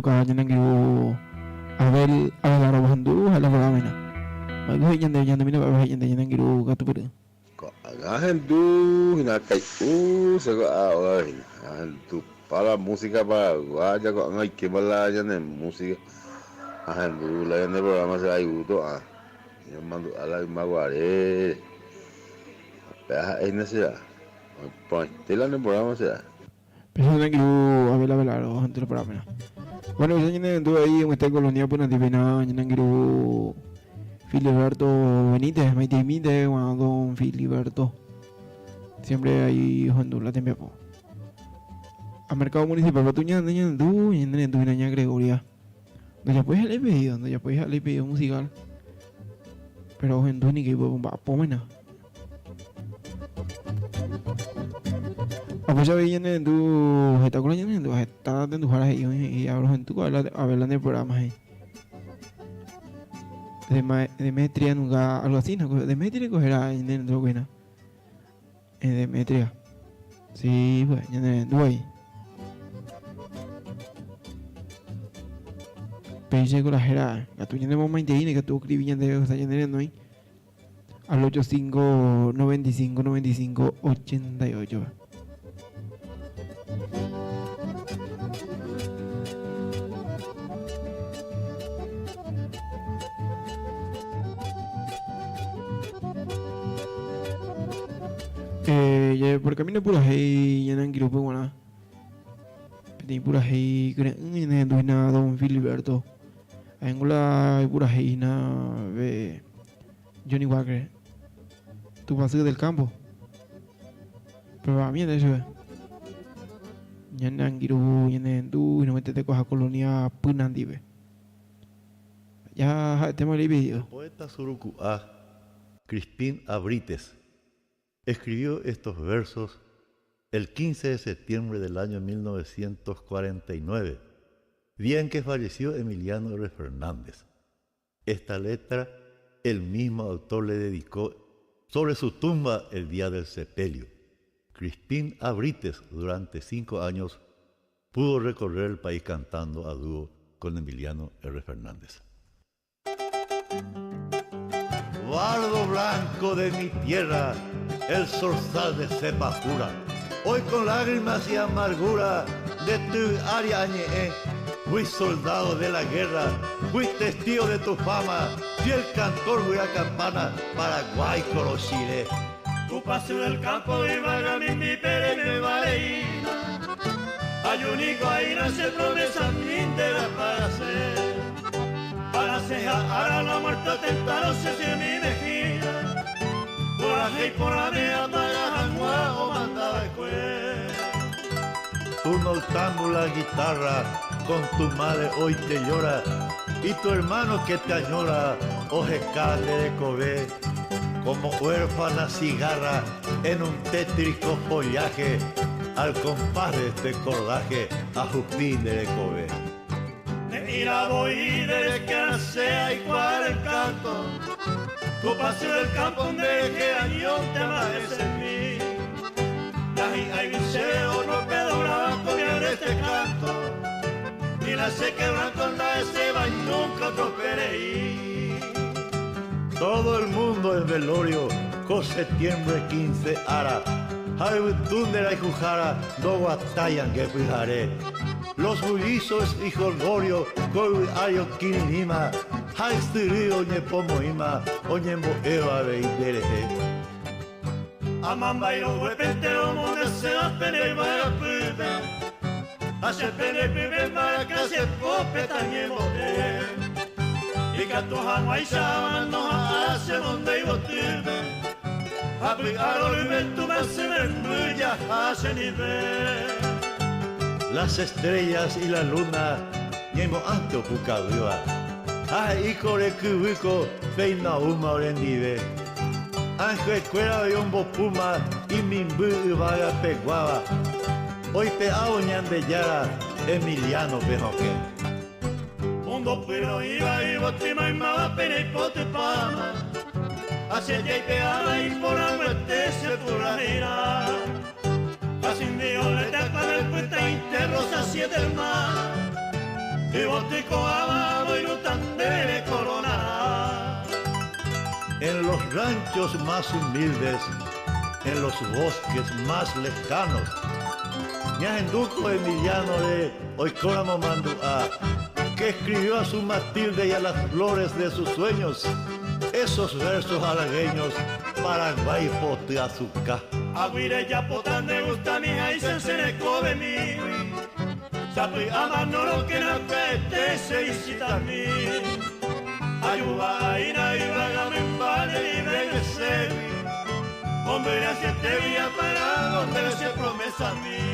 ka nyan ngiru Abel Abelardo Bandu ala Ramena. Magu nyande nyande mina ba nyande nyande ngiru ka tu ber. Agahan tu hinakai sego awal tu para música para guaya kok ngai kebala jane música ahan tu la ne programa se ayu to yo mando ala maguare pa ene se pues te la ne programa se Pero ngiru Abel Abelardo hantu para mena. Bueno, yo nyande tu ahí en esta colonia puna divina nyande ngiru Filiberto Benítez, Maite Mide, don Filiberto. Siempre hay Honduras también. A mercado municipal, Batuña, Niña, Du, y en Niña Gregoria. Donde ya puedes el pedido musical. Pero en Duni que va a pomena. A pues ya veían en tu. Está con la gente, en tu. Está en tu jara y abro en tu. A ver el programa ahí. Demetria nunca algo así, ¿no? Demetria cogerá en el droguena. Demetria. Sí, pues, ya en Dubai. Pensé con la jera. Que tú tienes más internet que tú escribías de cosas ya en hoy. Al 85 95 95 88. Por camino pura hey ya nang grupo mana pedi pura hey kren ini duina don Filiberto angula pura hey na ve Johnny Walker tu paseo del campo pero a mí de eso ya nang grupo ya nang tu no mete coja colonia punandive ya tema el video. Poeta Surucuá Crispín Abrites escribió estos versos el 15 de septiembre del año 1949, día en que falleció Emiliano R. Fernández. Esta letra el mismo autor le dedicó sobre su tumba el día del sepelio. Crispín Abrites durante 5 años pudo recorrer el país cantando a dúo con Emiliano R. Fernández. Bardo blanco de mi tierra, el zorzal de cepa pura, hoy con lágrimas y amargura de tu Ariañe, fui soldado de la guerra, fui testigo de tu fama, fiel cantor de la campana, Paraguay, Coro, Chile. Tu paseo del campo y vaga mi pere me valeína, ayunico ahí nace promesa mintera para cejar la muerte tentándose en mi mejilla. Por aquí por la mía para o mandaba el Tú notando la guitarra, con tu madre hoy te llora, y tu hermano que te añora, ojecale de Cobé, como huérfana cigarra en un tétrico follaje, al compás de este cordaje, a Jupín de Cobé. Mira voy desde que nace y cuál el canto, tu paseo del campo donde que año te amanece en mí. Hay viseo, no puedo blanco ni abre este canto, ni la sé que blanco anda ese va y nunca otro pereí. Todo el mundo en velorio, con septiembre 15 ara, hay tundera y jujara, do guatayan que pijaré. Los bullizos y jolgorio, con ayo kirinima, hay estirio oñe pomoima, oñe moeva veindereje. Amamba y los huepentero, monde se va a pene para pibe, hace pene pibe para que se pope tañe bote. Y que tu jama y saban no hace donde y botibe, aplicar oliver tu más se me enrulla hace nivel. Las estrellas y la luna, ñemo ante opucabiva. Ay, core cubico, peina uma orendive. Ángel cuera de un puma y mimbu vaga peguaba. Hoy te hago ñandeyara, Emiliano Pejoque. Mundo pero iba y botima y más pena y pote pama. Hacia ya y pegaba y por la muerte se pura gira. Así Dios le tapa el puesta interrosa siete del mar. y botico amado y de corona. En los ranchos más humildes, en los bosques más lejanos, Ñajenduco Emiliano de Oicora Momandúa, que escribió a su Matilde y a las flores de sus sueños esos versos halagueños para Guaypote Azúcar. Aguire ya potan de gusta mi y se come mi. Sapi amanoro que no que se visita mi. Ayuba y na iba me vale y regresé. Hombre hacia este día para donde se promesa a mí.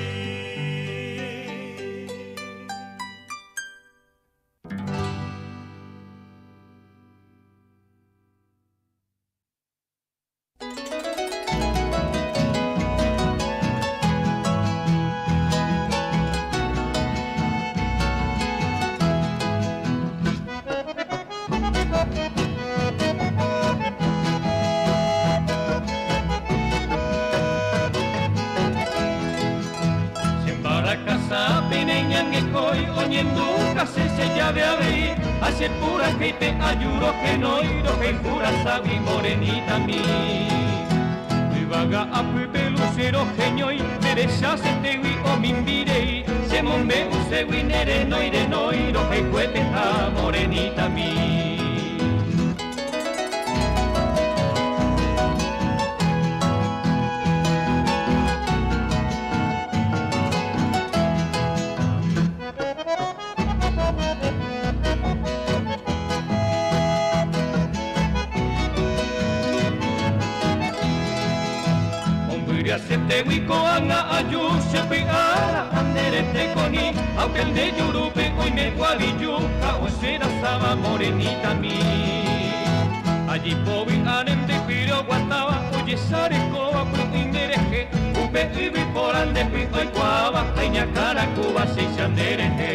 Hace pura que te ayudo que no iro que pura sabi morenita mi. Mi vaga a pepe lucero genio y derecha se te vi o mimbirei. Se mombe use winere no iro que cuete a morenita mi. Te wiko anga ayu sepi ala andere te koni aunque el de Yurupe hoy me guavillu caosera estaba morenita mi allí pobi anem de piro guataba oye sare coba pro indereje upe ibi por ande pito y cuava caña cara cuba se chandereje.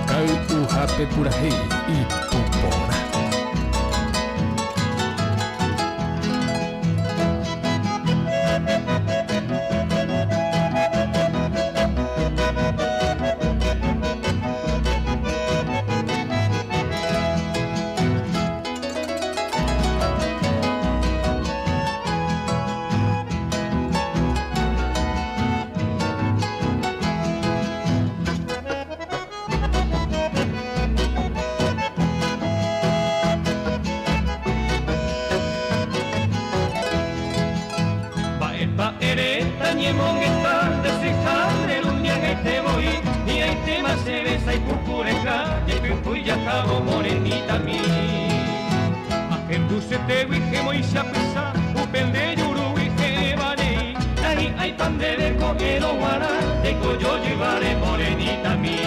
Kau uhape purahe y pupona. Morenita mi, agendu se te wije moi chapisa, upende yuru wije vale, ahí hay pan de beco que no guara, de coyo llevaré morenita mi.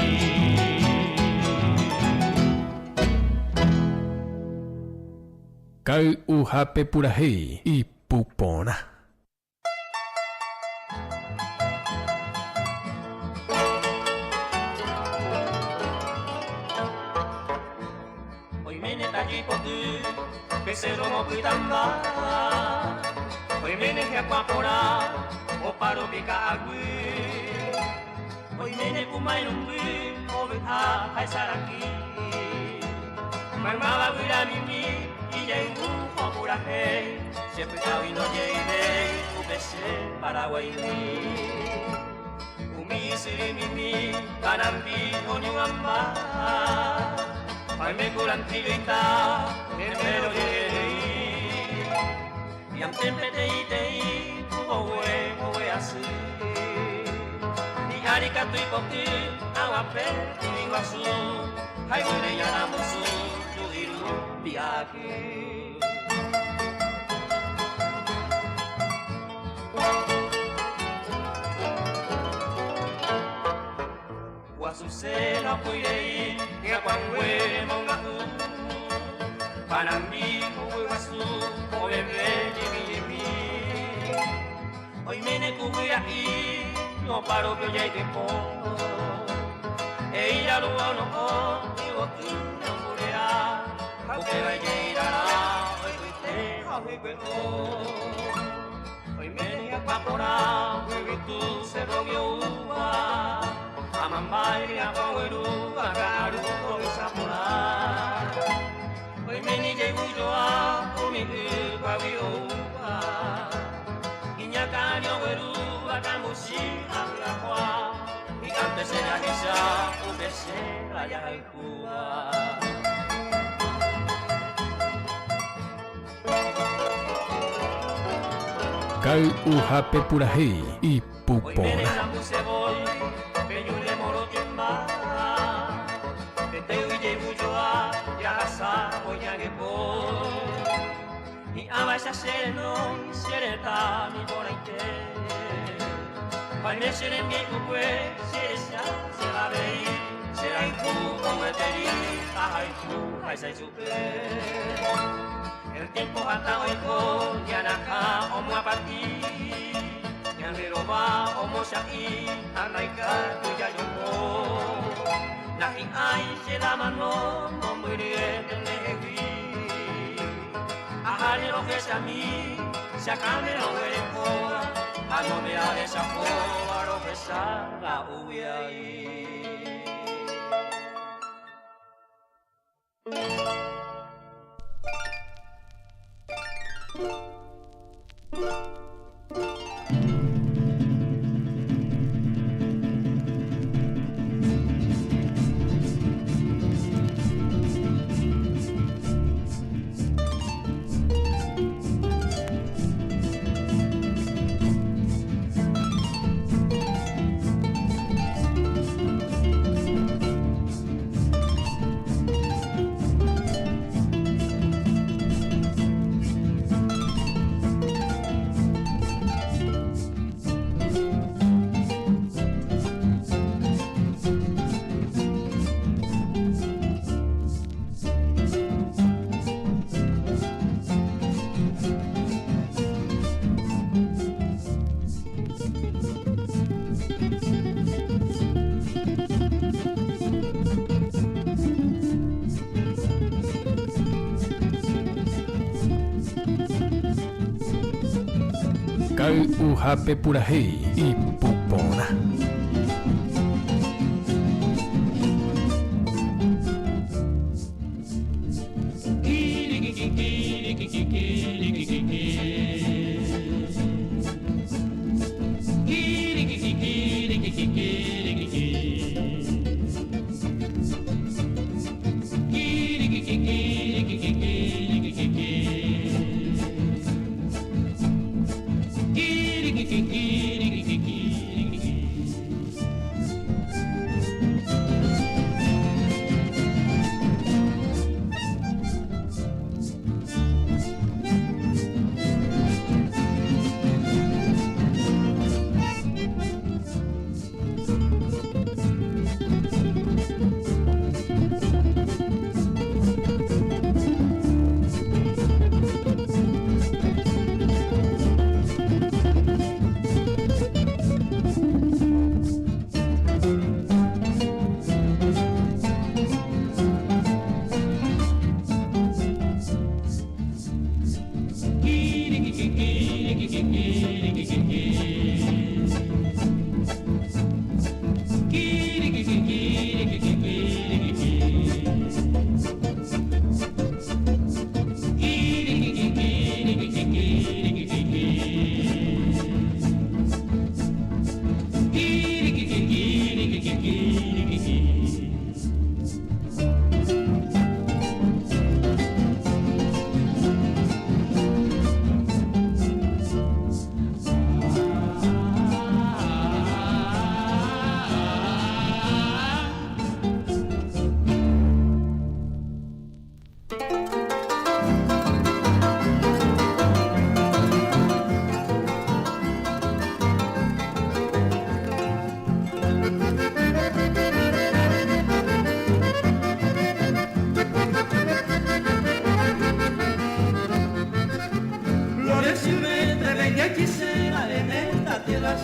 Kau uhape purahe y pupona. Pesero mo cuidamba, hoy viene que acuapora, o paro pica agui, hoy viene kumai lumbi, o vea a saraki, mamá vira mimi, y ya un pura hey, siempre cabi no lleve, upese Paraguay umi siri mimi, kanambi onyuamba. Ay me curan trivita, pero llegué y antes me te tuvo hue así. Y aricato y poti, agua pe, y guasu, ay güey ya la musu, tu diru viaje. Guasusela puirei, que a cuangue mongahu, panambi guasu, o bebé yemi. Hoy mene cuya y no paro que ya hay tiempo. Ella lo no, y vos tú no purea, aunque vaya a ir a la, hoy fuiste a hoy mene a papora, hoy tu cerro. yogiua amambai apaweru agaru isapura oi meni jegujoa umi pawiua inyakani oweru akamushi akwa ikante sera hisa ubesera ya haikua Kau uhape purahei y pupona. Ni abasha sereno, sereta mi boraite. Palme sere mi kukwe, seresa, serabei, seraiku, ometeri, ahaiku, haisai supe. El tiempo hasta hoy con Yanaka o Muapati Yangiroba o Mosaki Anaika Tuyayopo Nahi ai se la mano no muere de negri Ahari lo que es a mí se acabe lo que coa a no me ha desapo a lo que salga uy Kau uhape purahei y pupona.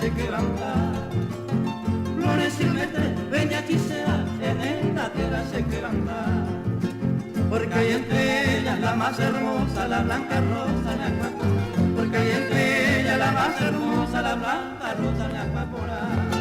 Se quebranta, flores silvestres, bella hechicera, en esta tierra se quebranta, porque hay entre ellas la más hermosa, la blanca rosa, la guapura, porque hay entre ellas la más hermosa, la blanca rosa, la guapura.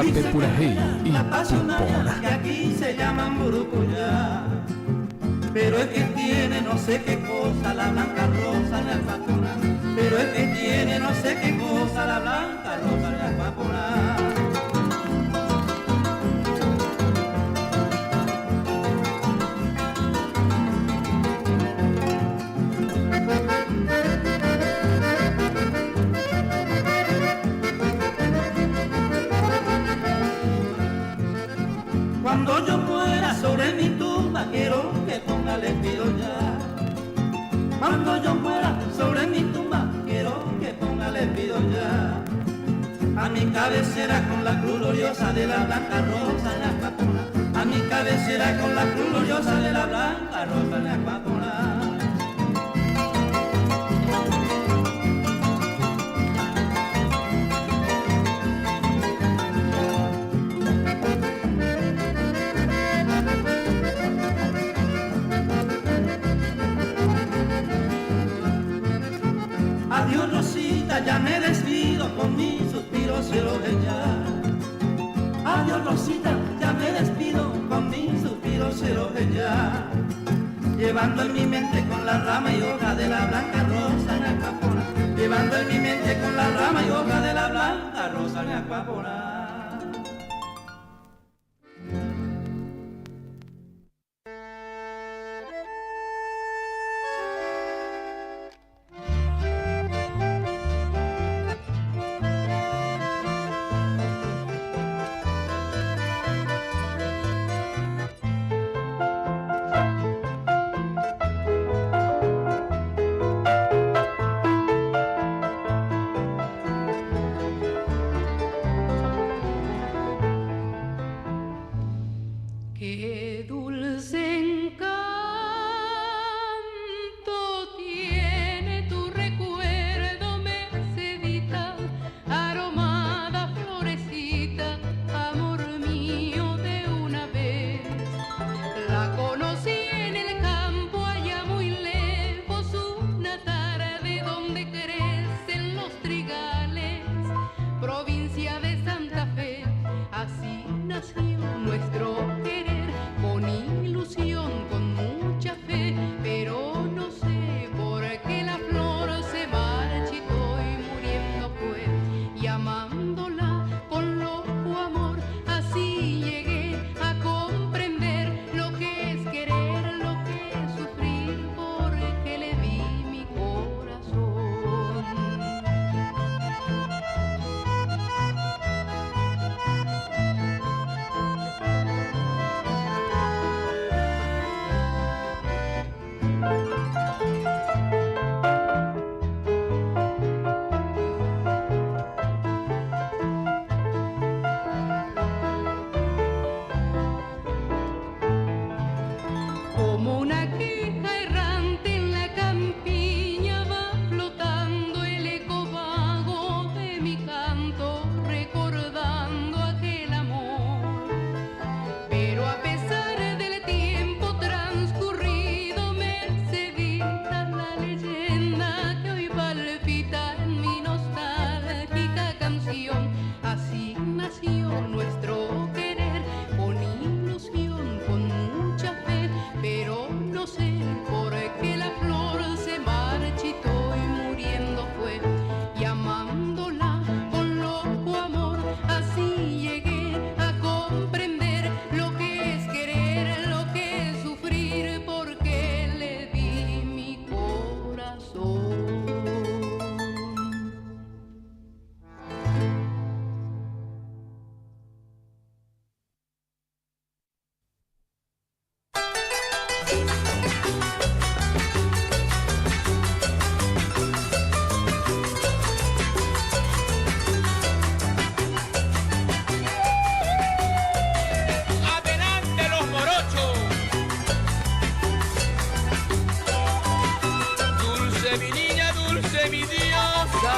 Ujape Purajei y la apasionada que aquí se llaman Burucuyá. Pero es que tiene no sé qué cosa la blanca rosa de alpapona. Pero es que tiene no sé qué cosa la blanca rosa de alpapona. Cuando yo muera sobre mi tumba quiero que ponga le pido ya. Cuando yo muera sobre mi tumba quiero que ponga le pido ya. A mi cabecera con la cruz gloriosa de la blanca rosa en la capona. A mi cabecera con la cruz gloriosa de la blanca rosa en la capona. Adiós Rosita, ya me despido con mi suspiro cielo ella. Adiós Rosita, ya me despido con mi suspiro cielo ella. Llevando en mi mente con la rama y hoja de la blanca rosa en Acapona. Llevando en mi mente con la rama y hoja de la blanca rosa en Acapona. Qué dulce encanto tiene tu recuerdo, mercedita, aromada florecita, amor mío de una vez. La conocí en el campo allá muy lejos, una tarde donde crecen los trigales, provincia de Santa Fe. Así nació nuestro querer, con ilusión, con mucha fe, pero no sé por qué la flor se marchitó y muriendo fue, y amándola con loco amor, así llegué a comprender lo que es querer, lo que es sufrir, porque le di mi corazón. Como una queja errante en la campiña va flotando el eco vago de mi canto, recordando aquel amor. Pero a pesar del tiempo transcurrido, Mercedita, la leyenda que hoy palpita en mi nostálgica canción. Así nació nuestro querer, con ilusión, con mucha fe, pero no sé por qué la flor se marchitó y muriendo fue, y amándola con loco amor, así llegué a comprender lo que es querer, lo que es sufrir, porque le di mi corazón. Adelante los morochos. Dulce mi niña, dulce mi diosa,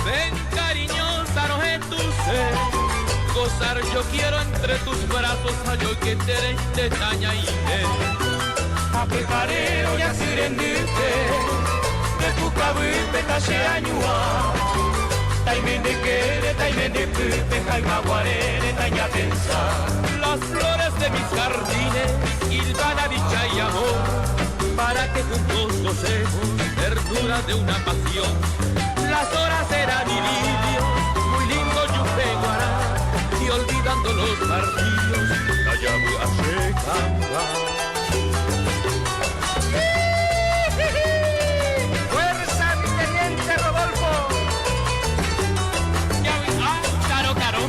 ven cariñosa, no es tu ser. Gozar yo quiero entre tus brazos, yo que te de taña y de. Apecarero ya sirendite, de tu cabite tache añua. taimene quere, taimene pupe, caimaguarene, tañatensa. Las flores de mis jardines, hilvana dicha y amor, para que juntos gocemos verdura de una pasión. Las horas eran idilios, muy lindo yupe guará, y olvidando los partidos, la llave hace cantar. ¡Fuerza, mi teniente Rodolfo! ¡Caro, caro!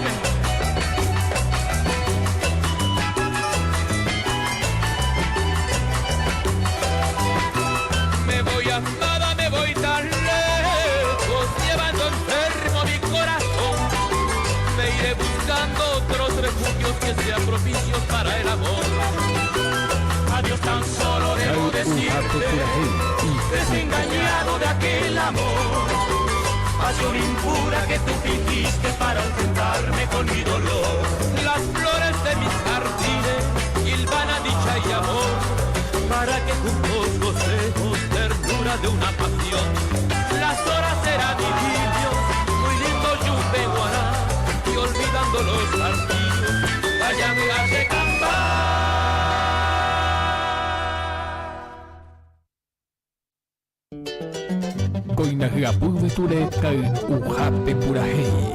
Me voy andada, me voy tan lejos, llevando enfermo mi corazón. Me iré buscando otros refugios que sean propicios para el amor. Adiós, tan solo debo decirte, desengañado de aquel amor, pasión impura que tú fingiste para enfrentarme con mi dolor. Las flores de mis jardines, hilvana dicha y amor, para que juntos gocemos ternura de una pasión. Las horas eran idilios, muy lindo yupe guará, y olvidando los partidos, la llave hace cantar. Koinagapuz de Ture Kai Ujape Purahei.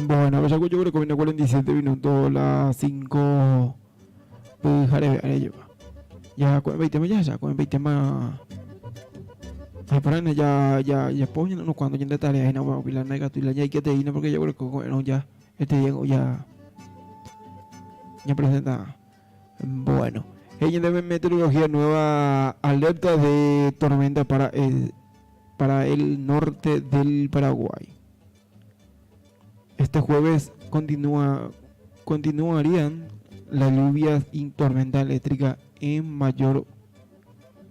Bueno, ya yo creo que viene 47 minutos, las 5. Pues haré lleva. Ya con 20 más, ya con 20 más. Ay, por ahí ya ponen unos cuantos de tareas y no va a pilar nada y la ya hay que te ir porque yo creo que bueno, ya este Diego ya presenta. Bueno, ella debe meteorología nueva, alerta de tormenta para el norte del Paraguay. Este jueves continuarían las lluvias y tormenta eléctrica en mayor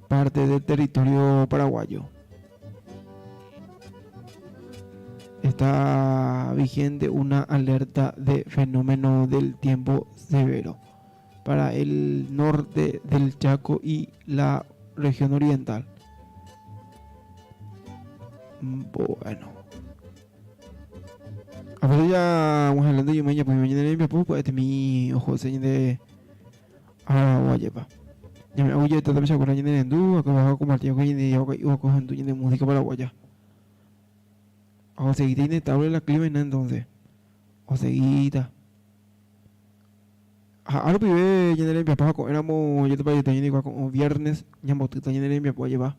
parte del territorio paraguayo. Está vigente una alerta de fenómeno del tiempo severo para el norte del Chaco y la región oriental. Bueno. A ver, ya vamos hablando de mañana, pues mañana limpia, pues mi ojo señor de Guayepa. Ya me oye, tata me acuerdo de Nendú, acá bajo compartir con y yo cojo en tu de música paraguaya. O seguida inestable la clima entonces. O seguida. Ahora pibe ya limpia, pues éramos yo te para yo con viernes, ya motita ya limpia, pues lleva.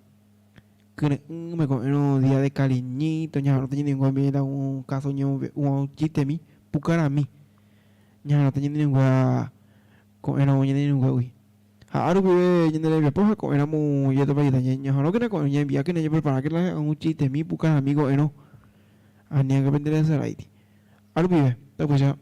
Que me con día de cariñito, ya no tenía ningún mira un caso un chiste mi, pucar a mí. Ya no tenía ningún con era ya ningún güey. Ahora que ya no le poja con éramos ya te para ya no que con ya envía que no prepara que la un chiste mi pucar amigo no. A ni que vender ese right. Ahora vive, te pues ya